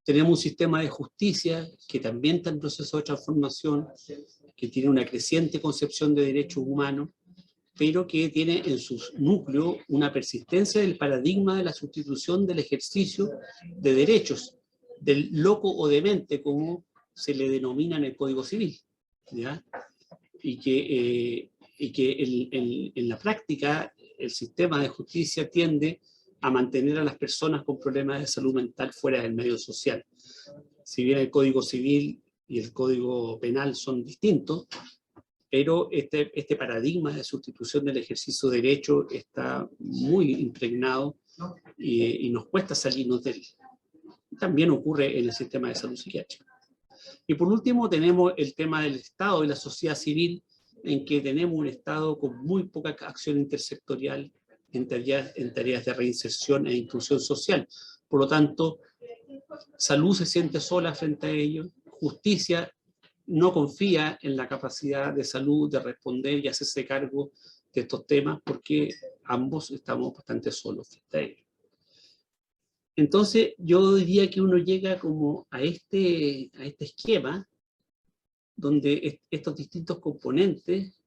Tenemos un sistema de justicia que también está en proceso de transformación, que tiene una creciente concepción de derechos humanos, pero que tiene en sus núcleos una persistencia del paradigma de la sustitución del ejercicio de derechos, del loco o demente, como se le denomina en el Código Civil, ¿ya? Y que en la práctica el sistema de justicia tiende a mantener a las personas con problemas de salud mental fuera del medio social. Si bien el Código Civil y el Código Penal son distintos, pero este paradigma de sustitución del ejercicio de derecho está muy impregnado y nos cuesta salirnos de él. También ocurre en el sistema de salud psiquiátrica. Y por último tenemos el tema del Estado y la sociedad civil, en que tenemos un Estado con muy poca acción intersectorial en tareas de reinserción e inclusión social. Por lo tanto, salud se siente sola frente a ello, justicia no confía en la capacidad de salud de responder y hacerse cargo de estos temas, porque ambos estamos bastante solos frente a ello. Entonces, yo diría que uno llega como a este esquema donde estos distintos componentes,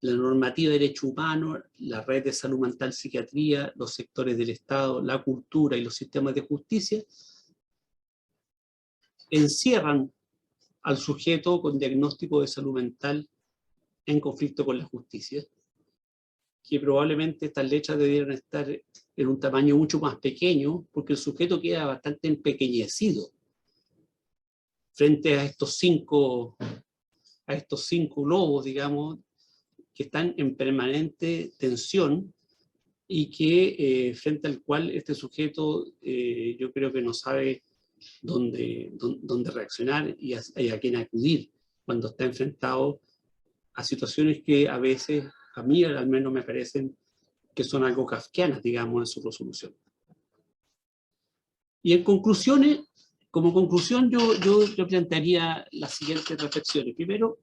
la normativa de derechos humanos, la red de salud mental psiquiatría, los sectores del Estado, la cultura y los sistemas de justicia, encierran al sujeto con diagnóstico de salud mental en conflicto con la justicia, que probablemente estas letras debieran estar en un tamaño mucho más pequeño, porque el sujeto queda bastante empequeñecido frente a estos cinco globos, digamos, que están en permanente tensión y que frente al cual este sujeto yo creo que no sabe dónde reaccionar y a quién acudir cuando está enfrentado a situaciones que a veces, a mí al menos me parecen que son algo kafkianas, digamos, en su resolución. Y en conclusiones, como conclusión yo plantearía las siguientes reflexiones. Primero,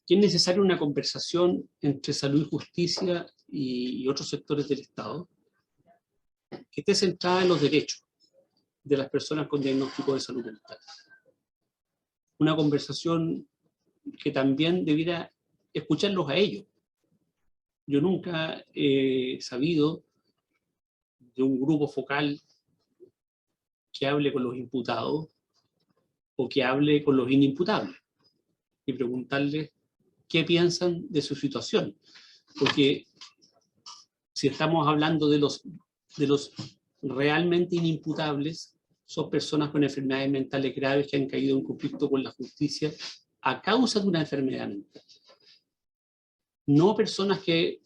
que es necesaria una conversación entre salud y justicia y otros sectores del Estado que esté centrada en los derechos de las personas con diagnóstico de salud mental. Una conversación que también debiera escucharlos a ellos. Yo nunca he sabido de un grupo focal que hable con los imputados o que hable con los inimputables y preguntarles qué piensan de su situación. Porque si estamos hablando de los realmente inimputables, son personas con enfermedades mentales graves que han caído en conflicto con la justicia a causa de una enfermedad mental. No personas que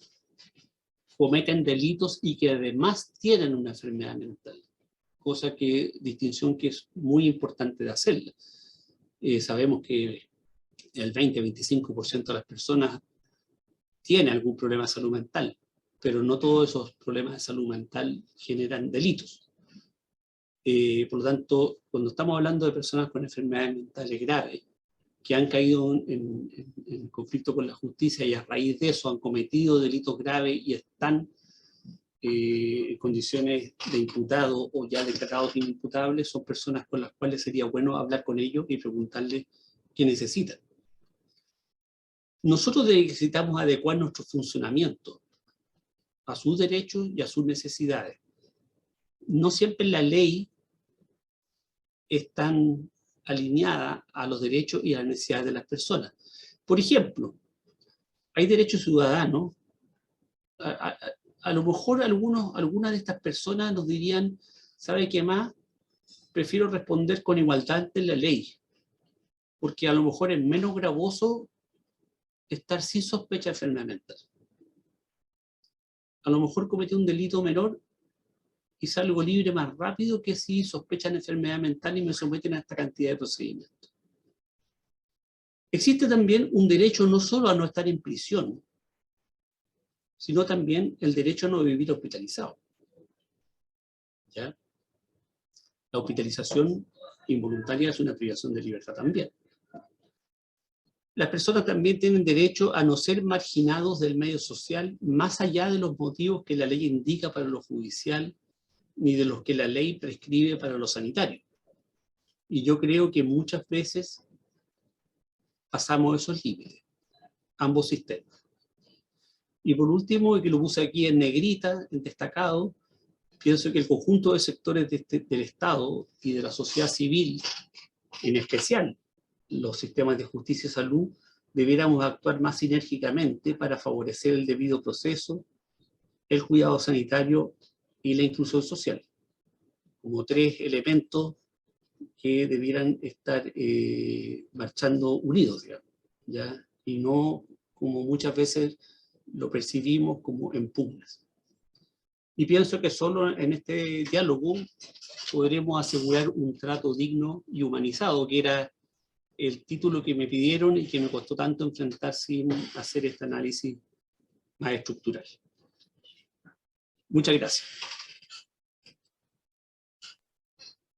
cometen delitos y que además tienen una enfermedad mental. Distinción que es muy importante de hacerla. Sabemos que el 20-25% de las personas tiene algún problema de salud mental, pero no todos esos problemas de salud mental generan delitos. Por lo tanto, cuando estamos hablando de personas con enfermedades mentales graves, que han caído en conflicto con la justicia y a raíz de eso han cometido delitos graves y están en condiciones de imputado o ya declarados inimputables, son personas con las cuales sería bueno hablar con ellos y preguntarles qué necesitan. Nosotros necesitamos adecuar nuestro funcionamiento a sus derechos y a sus necesidades. No siempre la ley es tan alineada a los derechos y a las necesidades de las personas. Por ejemplo, hay derechos ciudadanos. A lo mejor algunas de estas personas nos dirían, ¿sabe qué más? Prefiero responder con igualdad ante la ley, porque a lo mejor es menos gravoso estar sin sospecha de enfermedad mental. A lo mejor cometí un delito menor y salgo libre más rápido que si sospechan enfermedad mental y me someten a esta cantidad de procedimientos. Existe también un derecho no solo a no estar en prisión, sino también el derecho a no vivir hospitalizado. ¿Ya? La hospitalización involuntaria es una privación de libertad también. Las personas también tienen derecho a no ser marginados del medio social, más allá de los motivos que la ley indica para lo judicial, ni de los que la ley prescribe para lo sanitario. Y yo creo que muchas veces pasamos esos límites, ambos sistemas. Y por último, y que lo puse aquí en negrita, en destacado, pienso que el conjunto de sectores del Estado y de la sociedad civil, en especial los sistemas de justicia y salud, debiéramos actuar más sinérgicamente para favorecer el debido proceso el cuidado sanitario y la inclusión social, como tres elementos que debieran estar marchando unidos, digamos, ¿ya? Y no como muchas veces lo percibimos como en pugnas. Y pienso que solo en este diálogo podremos asegurar un trato digno y humanizado, que era el título que me pidieron y que me costó tanto enfrentar sin hacer este análisis más estructural. Muchas gracias.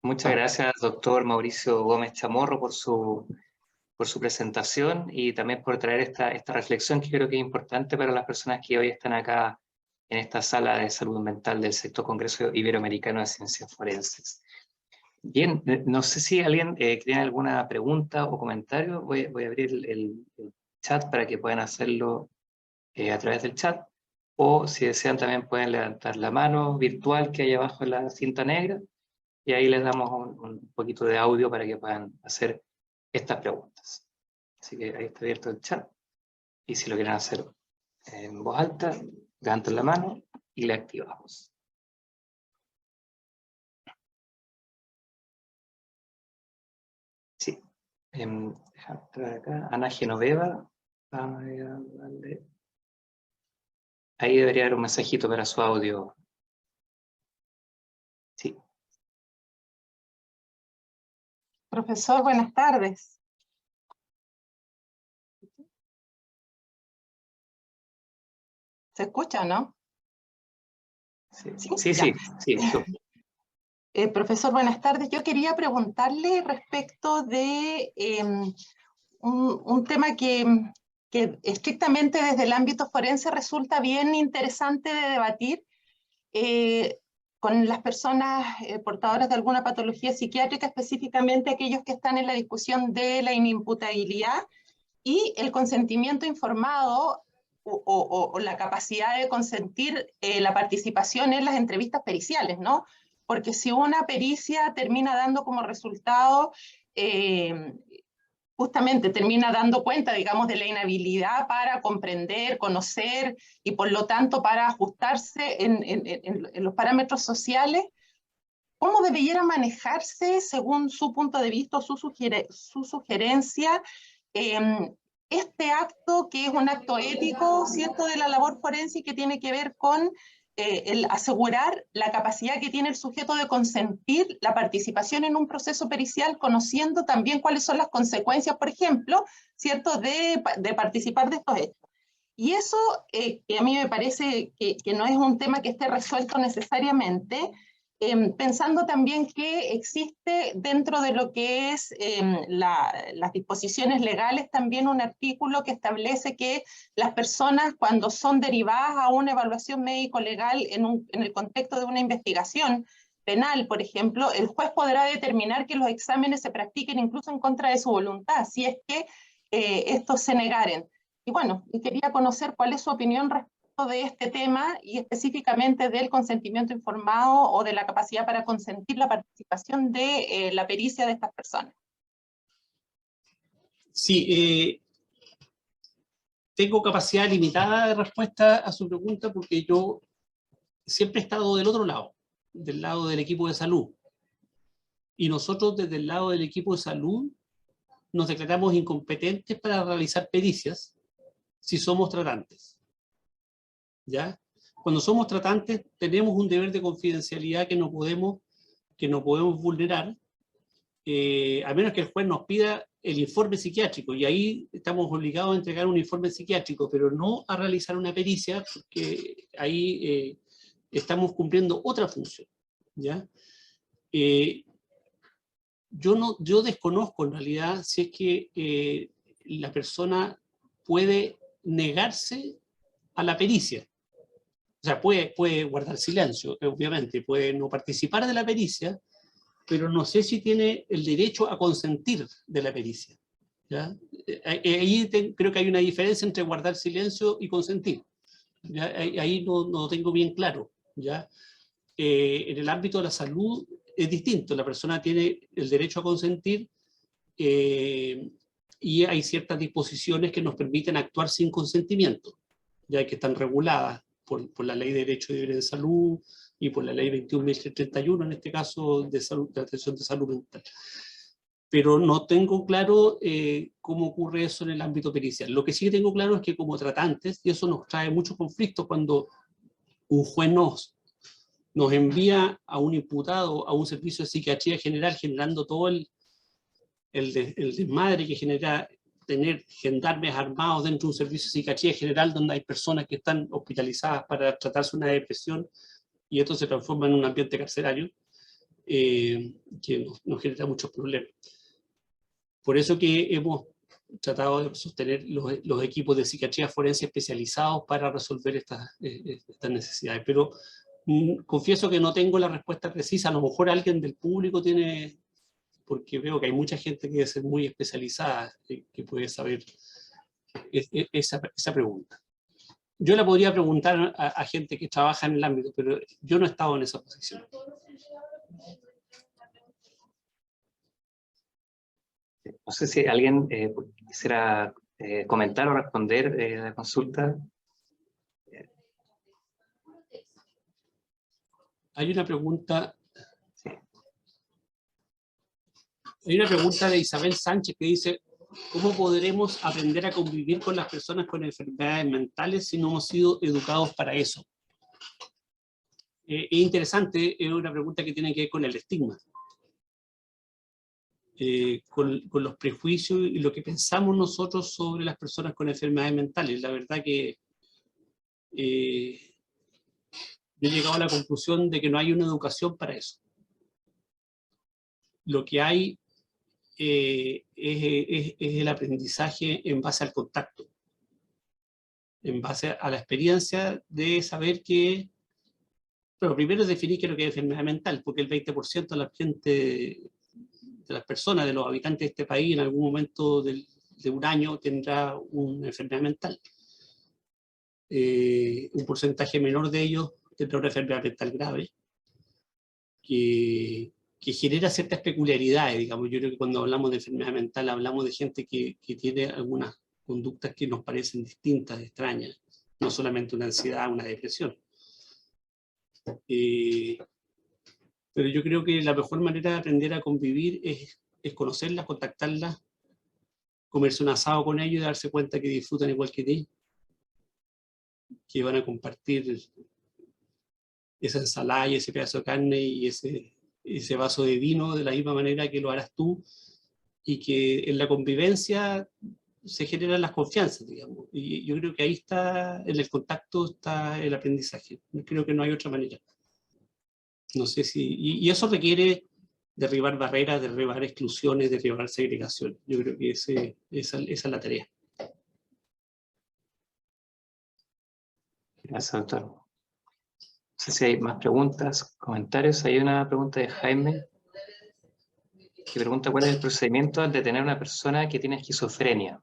Muchas gracias, doctor Mauricio Gómez Chamorro, por su presentación y también por traer esta reflexión que creo que es importante para las personas que hoy están acá en esta sala de salud mental del Sexto Congreso Iberoamericano de Ciencias Forenses. Bien, no sé si alguien tiene alguna pregunta o comentario. Voy a abrir el chat para que puedan hacerlo a través del chat, o si desean también pueden levantar la mano virtual que hay abajo en la cinta negra, y ahí les damos un poquito de audio para que puedan hacer estas preguntas. Así que ahí está abierto el chat, y si lo quieren hacer en voz alta, levantan la mano y le activamos. Sí. Déjame entrar acá. Ana Genoveva. Ahí debería haber un mensajito para su audio. Sí. Profesor, buenas tardes. ¿Se escucha, no? Sí. Profesor, buenas tardes. Yo quería preguntarle respecto de un tema que estrictamente desde el ámbito forense resulta bien interesante de debatir con las personas portadoras de alguna patología psiquiátrica, específicamente aquellos que están en la discusión de la inimputabilidad y el consentimiento informado o la capacidad de consentir la participación en las entrevistas periciales, ¿no? Porque si una pericia termina dando como resultado, justamente termina dando cuenta, digamos, de la inhabilidad para comprender, conocer y por lo tanto para ajustarse en los parámetros sociales, ¿cómo debiera manejarse, según su punto de vista o su sugerencia, este acto que es un acto ético, ¿cierto?, de la labor forense y que tiene que ver con el asegurar la capacidad que tiene el sujeto de consentir la participación en un proceso pericial, conociendo también cuáles son las consecuencias, por ejemplo, ¿cierto?, de participar de estos hechos? Y eso, que a mí me parece que no es un tema que esté resuelto necesariamente, pensando también que existe dentro de lo que es las disposiciones legales también un artículo que establece que las personas cuando son derivadas a una evaluación médico-legal en el contexto de una investigación penal, por ejemplo, el juez podrá determinar que los exámenes se practiquen incluso en contra de su voluntad, si es que estos se negaren. Y bueno, quería conocer cuál es su opinión respecto de este tema y específicamente del consentimiento informado o de la capacidad para consentir la participación de la pericia de estas personas. Sí, tengo capacidad limitada de respuesta a su pregunta porque yo siempre he estado del otro lado, del lado del equipo de salud. Y nosotros desde el lado del equipo de salud nos declaramos incompetentes para realizar pericias si somos tratantes. ¿Ya? Cuando somos tratantes tenemos un deber de confidencialidad que no podemos vulnerar, a menos que el juez nos pida el informe psiquiátrico, y ahí estamos obligados a entregar un informe psiquiátrico, pero no a realizar una pericia, porque ahí estamos cumpliendo otra función. ¿Ya? Yo desconozco en realidad si es que la persona puede negarse a la pericia. O sea, puede guardar silencio, obviamente, puede no participar de la pericia, pero no sé si tiene el derecho a consentir de la pericia. ¿Ya? Ahí creo que hay una diferencia entre guardar silencio y consentir. ¿Ya? Ahí no tengo bien claro. ¿Ya? En el ámbito de la salud es distinto, la persona tiene el derecho a consentir y hay ciertas disposiciones que nos permiten actuar sin consentimiento, ya que están reguladas por la Ley de Derecho y Deber de Salud y por la Ley 21.331, en este caso de atención de salud mental. Pero no tengo claro cómo ocurre eso en el ámbito pericial. Lo que sí tengo claro es que como tratantes, y eso nos trae muchos conflictos cuando un juez nos envía a un imputado a un servicio de psiquiatría general, generando todo el desmadre que genera tener gendarmes armados dentro de un servicio de psiquiatría general donde hay personas que están hospitalizadas para tratarse una depresión, y esto se transforma en un ambiente carcelario que nos genera muchos problemas. Por eso que hemos tratado de sostener los equipos de psiquiatría forense especializados para resolver estas necesidades. Pero confieso que no tengo la respuesta precisa. A lo mejor alguien del público tiene, porque veo que hay mucha gente que debe ser muy especializada, que puede saber esa pregunta. Yo la podría preguntar a gente que trabaja en el ámbito, pero yo no he estado en esa posición. No sé si alguien quisiera comentar o responder a la consulta. Hay una pregunta. Sí. Hay una pregunta de Isabel Sánchez que dice: ¿cómo podremos aprender a convivir con las personas con enfermedades mentales si no hemos sido educados para eso? Es interesante, es una pregunta que tiene que ver con el estigma. Con los prejuicios y lo que pensamos nosotros sobre las personas con enfermedades mentales. La verdad que yo he llegado a la conclusión de que no hay una educación para eso. Lo que hay es el aprendizaje en base al contacto, en base a la experiencia de saber que, pero primero es definir qué es lo que es enfermedad mental, porque el 20% de la gente, de las personas, de los habitantes de este país, en algún momento de un año tendrá una enfermedad mental. Un porcentaje menor de ellos tendrá una enfermedad mental grave, que genera ciertas peculiaridades, digamos. Yo creo que cuando hablamos de enfermedad mental hablamos de gente que tiene algunas conductas que nos parecen distintas, extrañas, no solamente una ansiedad, una depresión. Pero yo creo que la mejor manera de aprender a convivir es conocerlas, contactarlas, comerse un asado con ellos y darse cuenta que disfrutan igual que ti, que van a compartir esa ensalada y ese pedazo de carne y ese vaso de vino de la misma manera que lo harás tú, y que en la convivencia se generan las confianzas, digamos. Y yo creo que ahí está, en el contacto está el aprendizaje. Creo que no hay otra manera. No sé si... Y eso requiere derribar barreras, derribar exclusiones, derribar segregación. Yo creo que esa es la tarea. Gracias, doctor. No sé si hay más preguntas, comentarios. Hay una pregunta de Jaime, que pregunta cuál es el procedimiento al detener a una persona que tiene esquizofrenia.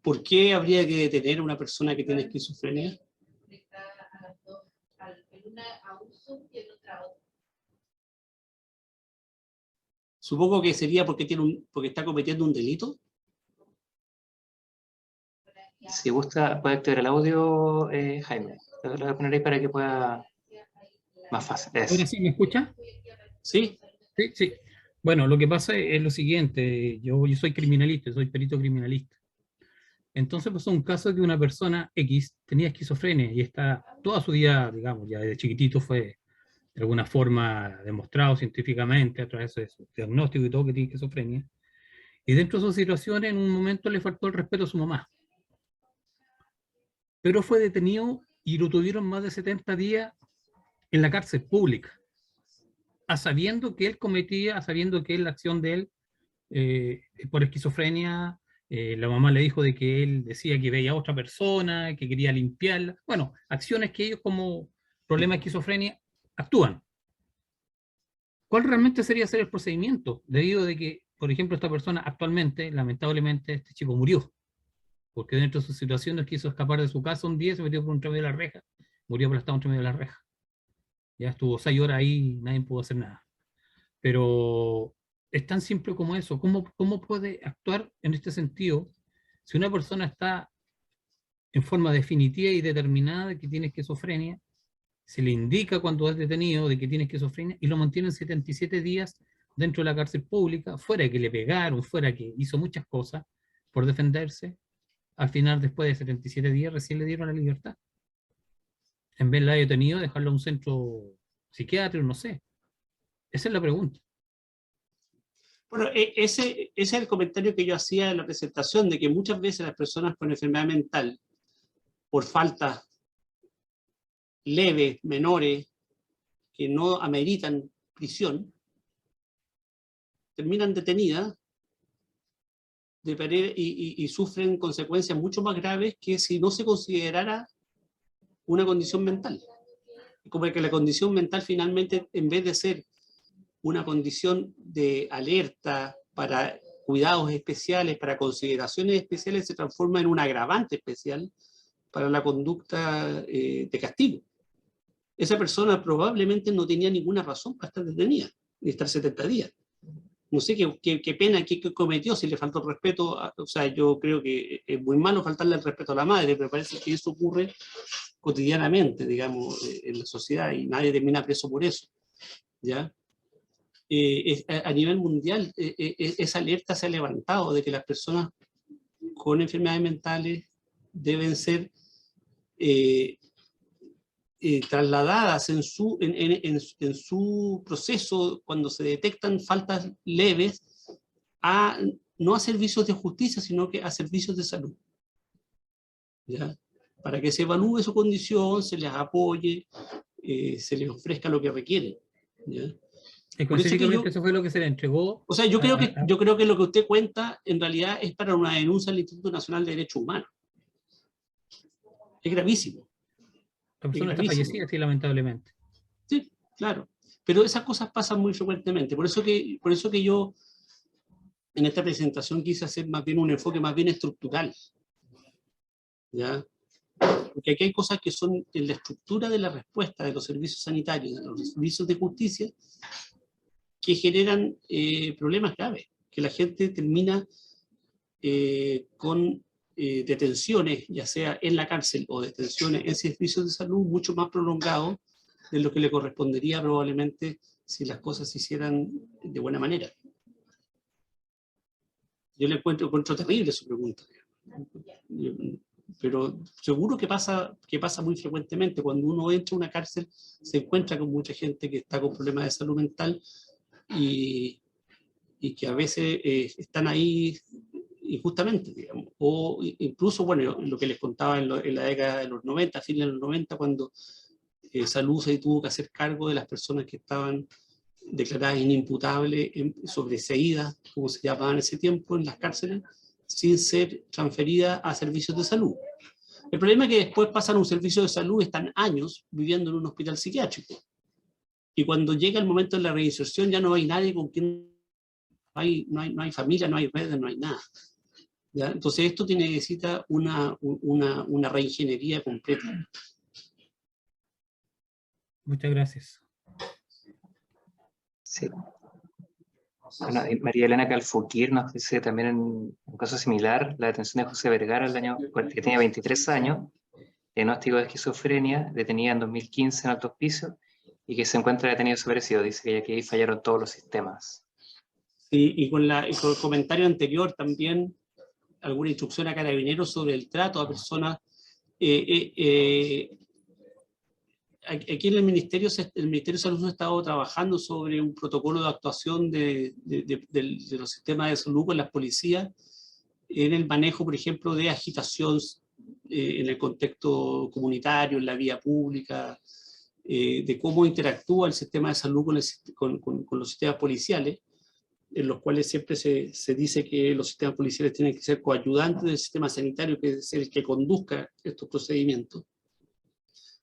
¿Por qué habría que detener a una persona que tiene esquizofrenia? Supongo que sería porque está cometiendo un delito. Si gusta, puede activar el audio, Jaime. Lo voy a poner ahí para que pueda... Más fácil. ¿Ahora sí me escucha? Sí. Sí, sí. Bueno, lo que pasa es lo siguiente. Yo soy criminalista, soy perito criminalista. Entonces pasó un caso de una persona X tenía esquizofrenia y está toda su vida, digamos, ya desde chiquitito fue de alguna forma demostrado científicamente a través de su diagnóstico y todo que tiene esquizofrenia. Y dentro de su situación en un momento le faltó el respeto a su mamá. Pero fue detenido y lo tuvieron más de 70 días en la cárcel pública, sabiendo que él cometía, sabiendo que la acción de él por esquizofrenia, la mamá le dijo de que él decía que veía a otra persona, que quería limpiarla. Bueno, acciones que ellos como problema de esquizofrenia actúan. ¿Cuál realmente sería ser el procedimiento? Debido de que, por ejemplo, esta persona actualmente, lamentablemente, este chico murió, porque dentro de su situación no quiso escapar de su casa un día, se metió por entre medio de la reja, murió aplastado entre medio de la reja. Ya estuvo 6 horas ahí y nadie pudo hacer nada. Pero es tan simple como eso. ¿Cómo puede actuar en este sentido Si una persona está en forma definitiva y determinada de que tiene esquizofrenia, se le indica cuando es detenido de que tiene esquizofrenia y lo mantienen 77 días dentro de la cárcel pública, fuera de que le pegaron, fuera que hizo muchas cosas por defenderse. Al final, después de 77 días, recién le dieron la libertad. En vez de la detenido, dejarlo a un centro psiquiátrico, no sé. Esa es la pregunta. Bueno, ese es el comentario que yo hacía en la presentación, de que muchas veces las personas con enfermedad mental, por faltas leves, menores, que no ameritan prisión, terminan detenidas y sufren consecuencias mucho más graves que si no se considerara una condición mental. Como que la condición mental finalmente, en vez de ser una condición de alerta para cuidados especiales, para consideraciones especiales, se transforma en un agravante especial para la conducta de castigo. Esa persona probablemente no tenía ninguna razón para estar detenida, ni estar 70 días. No sé qué pena que cometió, si le faltó el respeto. O sea, yo creo que es muy malo faltarle el respeto a la madre, pero parece que eso ocurre cotidianamente, digamos, en la sociedad, y nadie termina preso por eso, ¿ya? A nivel mundial, esa alerta se ha levantado de que las personas con enfermedades mentales deben ser trasladadas en su proceso, cuando se detectan faltas leves, no a servicios de justicia, sino que a servicios de salud, ¿ya? Para que se evalúe su condición, se les apoye, se les ofrezca lo que requieren, ¿ya? Específicamente eso fue lo que se le entregó. O sea, yo creo que lo que usted cuenta en realidad es para una denuncia al Instituto Nacional de Derechos Humanos. Es gravísimo. La persona está fallecida, sí, lamentablemente. Sí, claro. Pero esas cosas pasan muy frecuentemente. Por eso que yo en esta presentación quise hacer más bien un enfoque más bien estructural, ¿ya? Porque aquí hay cosas que son en la estructura de la respuesta de los servicios sanitarios, de los servicios de justicia, que generan problemas graves, que la gente termina con detenciones, ya sea en la cárcel o detenciones en servicios de salud mucho más prolongados de lo que le correspondería probablemente si las cosas se hicieran de buena manera. Yo le encuentro terrible su pregunta, pero seguro que pasa muy frecuentemente. Cuando uno entra a una cárcel se encuentra con mucha gente que está con problemas de salud mental y que a veces están ahí injustamente, digamos. O incluso, bueno, lo que les contaba en la década de los 90, fines de los 90, cuando Salud se tuvo que hacer cargo de las personas que estaban declaradas inimputables, sobreseídas, como se llamaban en ese tiempo, en las cárceles, sin ser transferidas a servicios de salud. El problema es que después pasan a un servicio de salud, están años viviendo en un hospital psiquiátrico. Y cuando llega el momento de la reinserción ya no hay nadie con quien... No hay familia, no hay redes, no hay nada, ¿ya? Entonces esto necesita una reingeniería completa. Muchas gracias. Sí. Bueno, María Elena Calfuquir nos dice también en un caso similar, la detención de José Vergara, que tenía 23 años, diagnóstico de esquizofrenia, detenida en 2015 en Alto Hospicio, y que se encuentra detenido desaparecido. Dice que aquí fallaron todos los sistemas. Y con el comentario anterior también, alguna instrucción a Carabineros sobre el trato a personas. Aquí en el Ministerio de Salud ha estado trabajando sobre un protocolo de actuación de los sistemas de salud con las policías en el manejo, por ejemplo, de agitación en el contexto comunitario, en la vía pública, de cómo interactúa el sistema de salud con los sistemas policiales, en los cuales siempre se dice que los sistemas policiales tienen que ser coayudantes del sistema sanitario, que es el que conduzca estos procedimientos.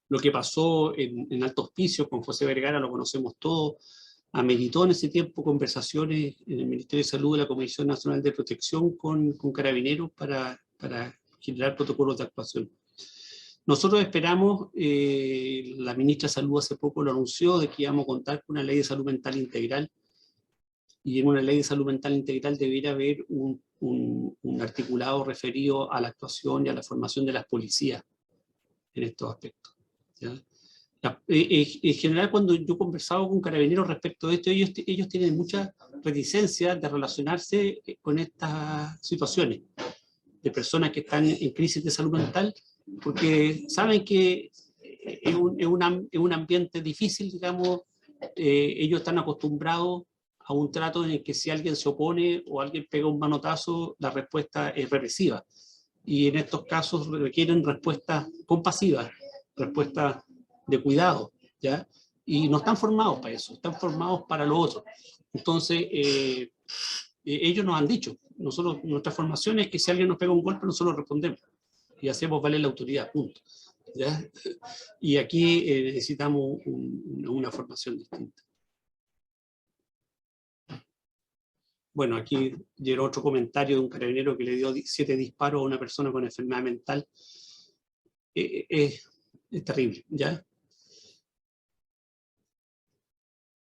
Lo que pasó en Alto Hospicio con José Vergara lo conocemos todos. Ameritó en ese tiempo conversaciones en el Ministerio de Salud de la Comisión Nacional de Protección con Carabineros para generar protocolos de actuación. Nosotros esperamos, la ministra de Salud hace poco lo anunció, de que íbamos a contar con una ley de salud mental integral y en una ley de salud mental integral debería haber un articulado referido a la actuación y a la formación de las policías en estos aspectos, ¿ya? En general, cuando yo he conversado con carabineros respecto de esto, ellos tienen mucha reticencia de relacionarse con estas situaciones de personas que están en crisis de salud mental, porque saben que es un ambiente difícil, digamos. Ellos están acostumbrados a un trato en el que si alguien se opone o alguien pega un manotazo, la respuesta es represiva. Y en estos casos requieren respuestas compasivas, respuestas de cuidado, ¿ya? Y no están formados para eso, están formados para lo otro. Entonces, ellos nos han dicho, nuestra formación es que si alguien nos pega un golpe, nosotros respondemos y hacemos valer la autoridad, punto, ¿ya? Y aquí necesitamos una formación distinta. Bueno, aquí llegó otro comentario de un carabinero que le dio 7 disparos a una persona con enfermedad mental. Es terrible, ¿ya?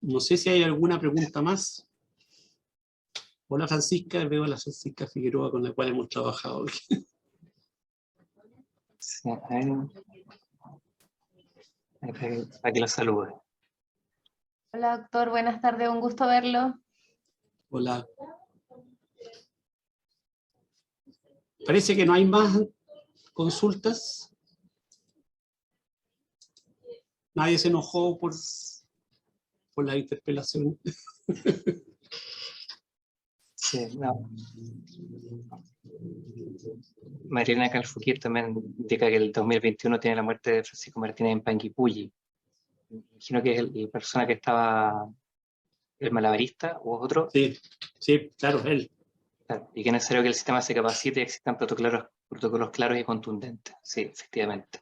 No sé si hay alguna pregunta más. Hola Francisca, veo a la Francisca Figueroa con la cual hemos trabajado hoy. Sí, aquí lo saludo. Hola doctor, buenas tardes, un gusto verlo. Hola. Parece que no hay más consultas. Nadie se enojó por la interpelación. Sí, no. Mariana Calfuquir también indica que el 2021 tiene la muerte de Francisco Martínez en Panguipulli. Imagino que es la persona que estaba, el malabarista o otro. Sí, sí, claro, él. Claro, y que es necesario que el sistema se capacite y existan protocolos claros y contundentes. Sí, efectivamente.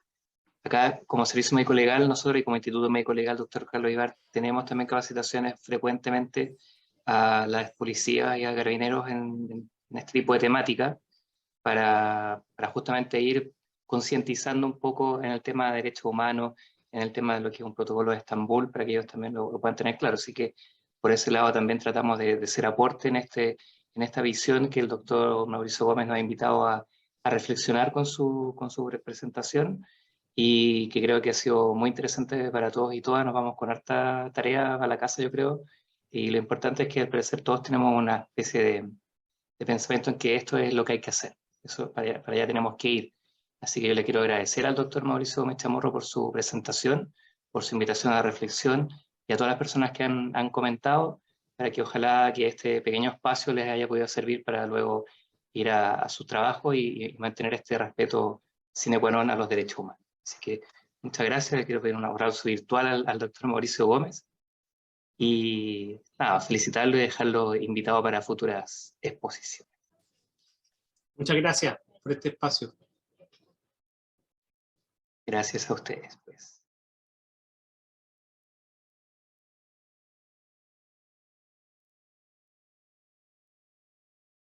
Acá, como Servicio Médico Legal, nosotros y como Instituto Médico Legal, doctor Carlos Ibar, tenemos también capacitaciones frecuentemente a las policías y a carabineros en este tipo de temática para justamente ir concientizando un poco en el tema de derechos humanos, en el tema de lo que es un protocolo de Estambul, para que ellos también lo puedan tener claro. Así que por ese lado también tratamos de ser aporte en esta visión que el doctor Mauricio Gómez nos ha invitado a reflexionar con su presentación, y que creo que ha sido muy interesante para todos y todas. Nos vamos con harta tarea a la casa, yo creo, y lo importante es que al parecer todos tenemos una especie de pensamiento en que esto es lo que hay que hacer. Eso, para allá tenemos que ir. Así que yo le quiero agradecer al doctor Mauricio Gómez Chamorro por su presentación, por su invitación a la reflexión, y a todas las personas que han comentado, para que ojalá que este pequeño espacio les haya podido servir para luego ir a su trabajo y mantener este respeto sine qua non a los derechos humanos. Así que muchas gracias. Le quiero pedir un abrazo virtual al doctor Mauricio Gómez, y nada, felicitarlo y dejarlo invitado para futuras exposiciones. Muchas gracias por este espacio. Gracias a ustedes, pues.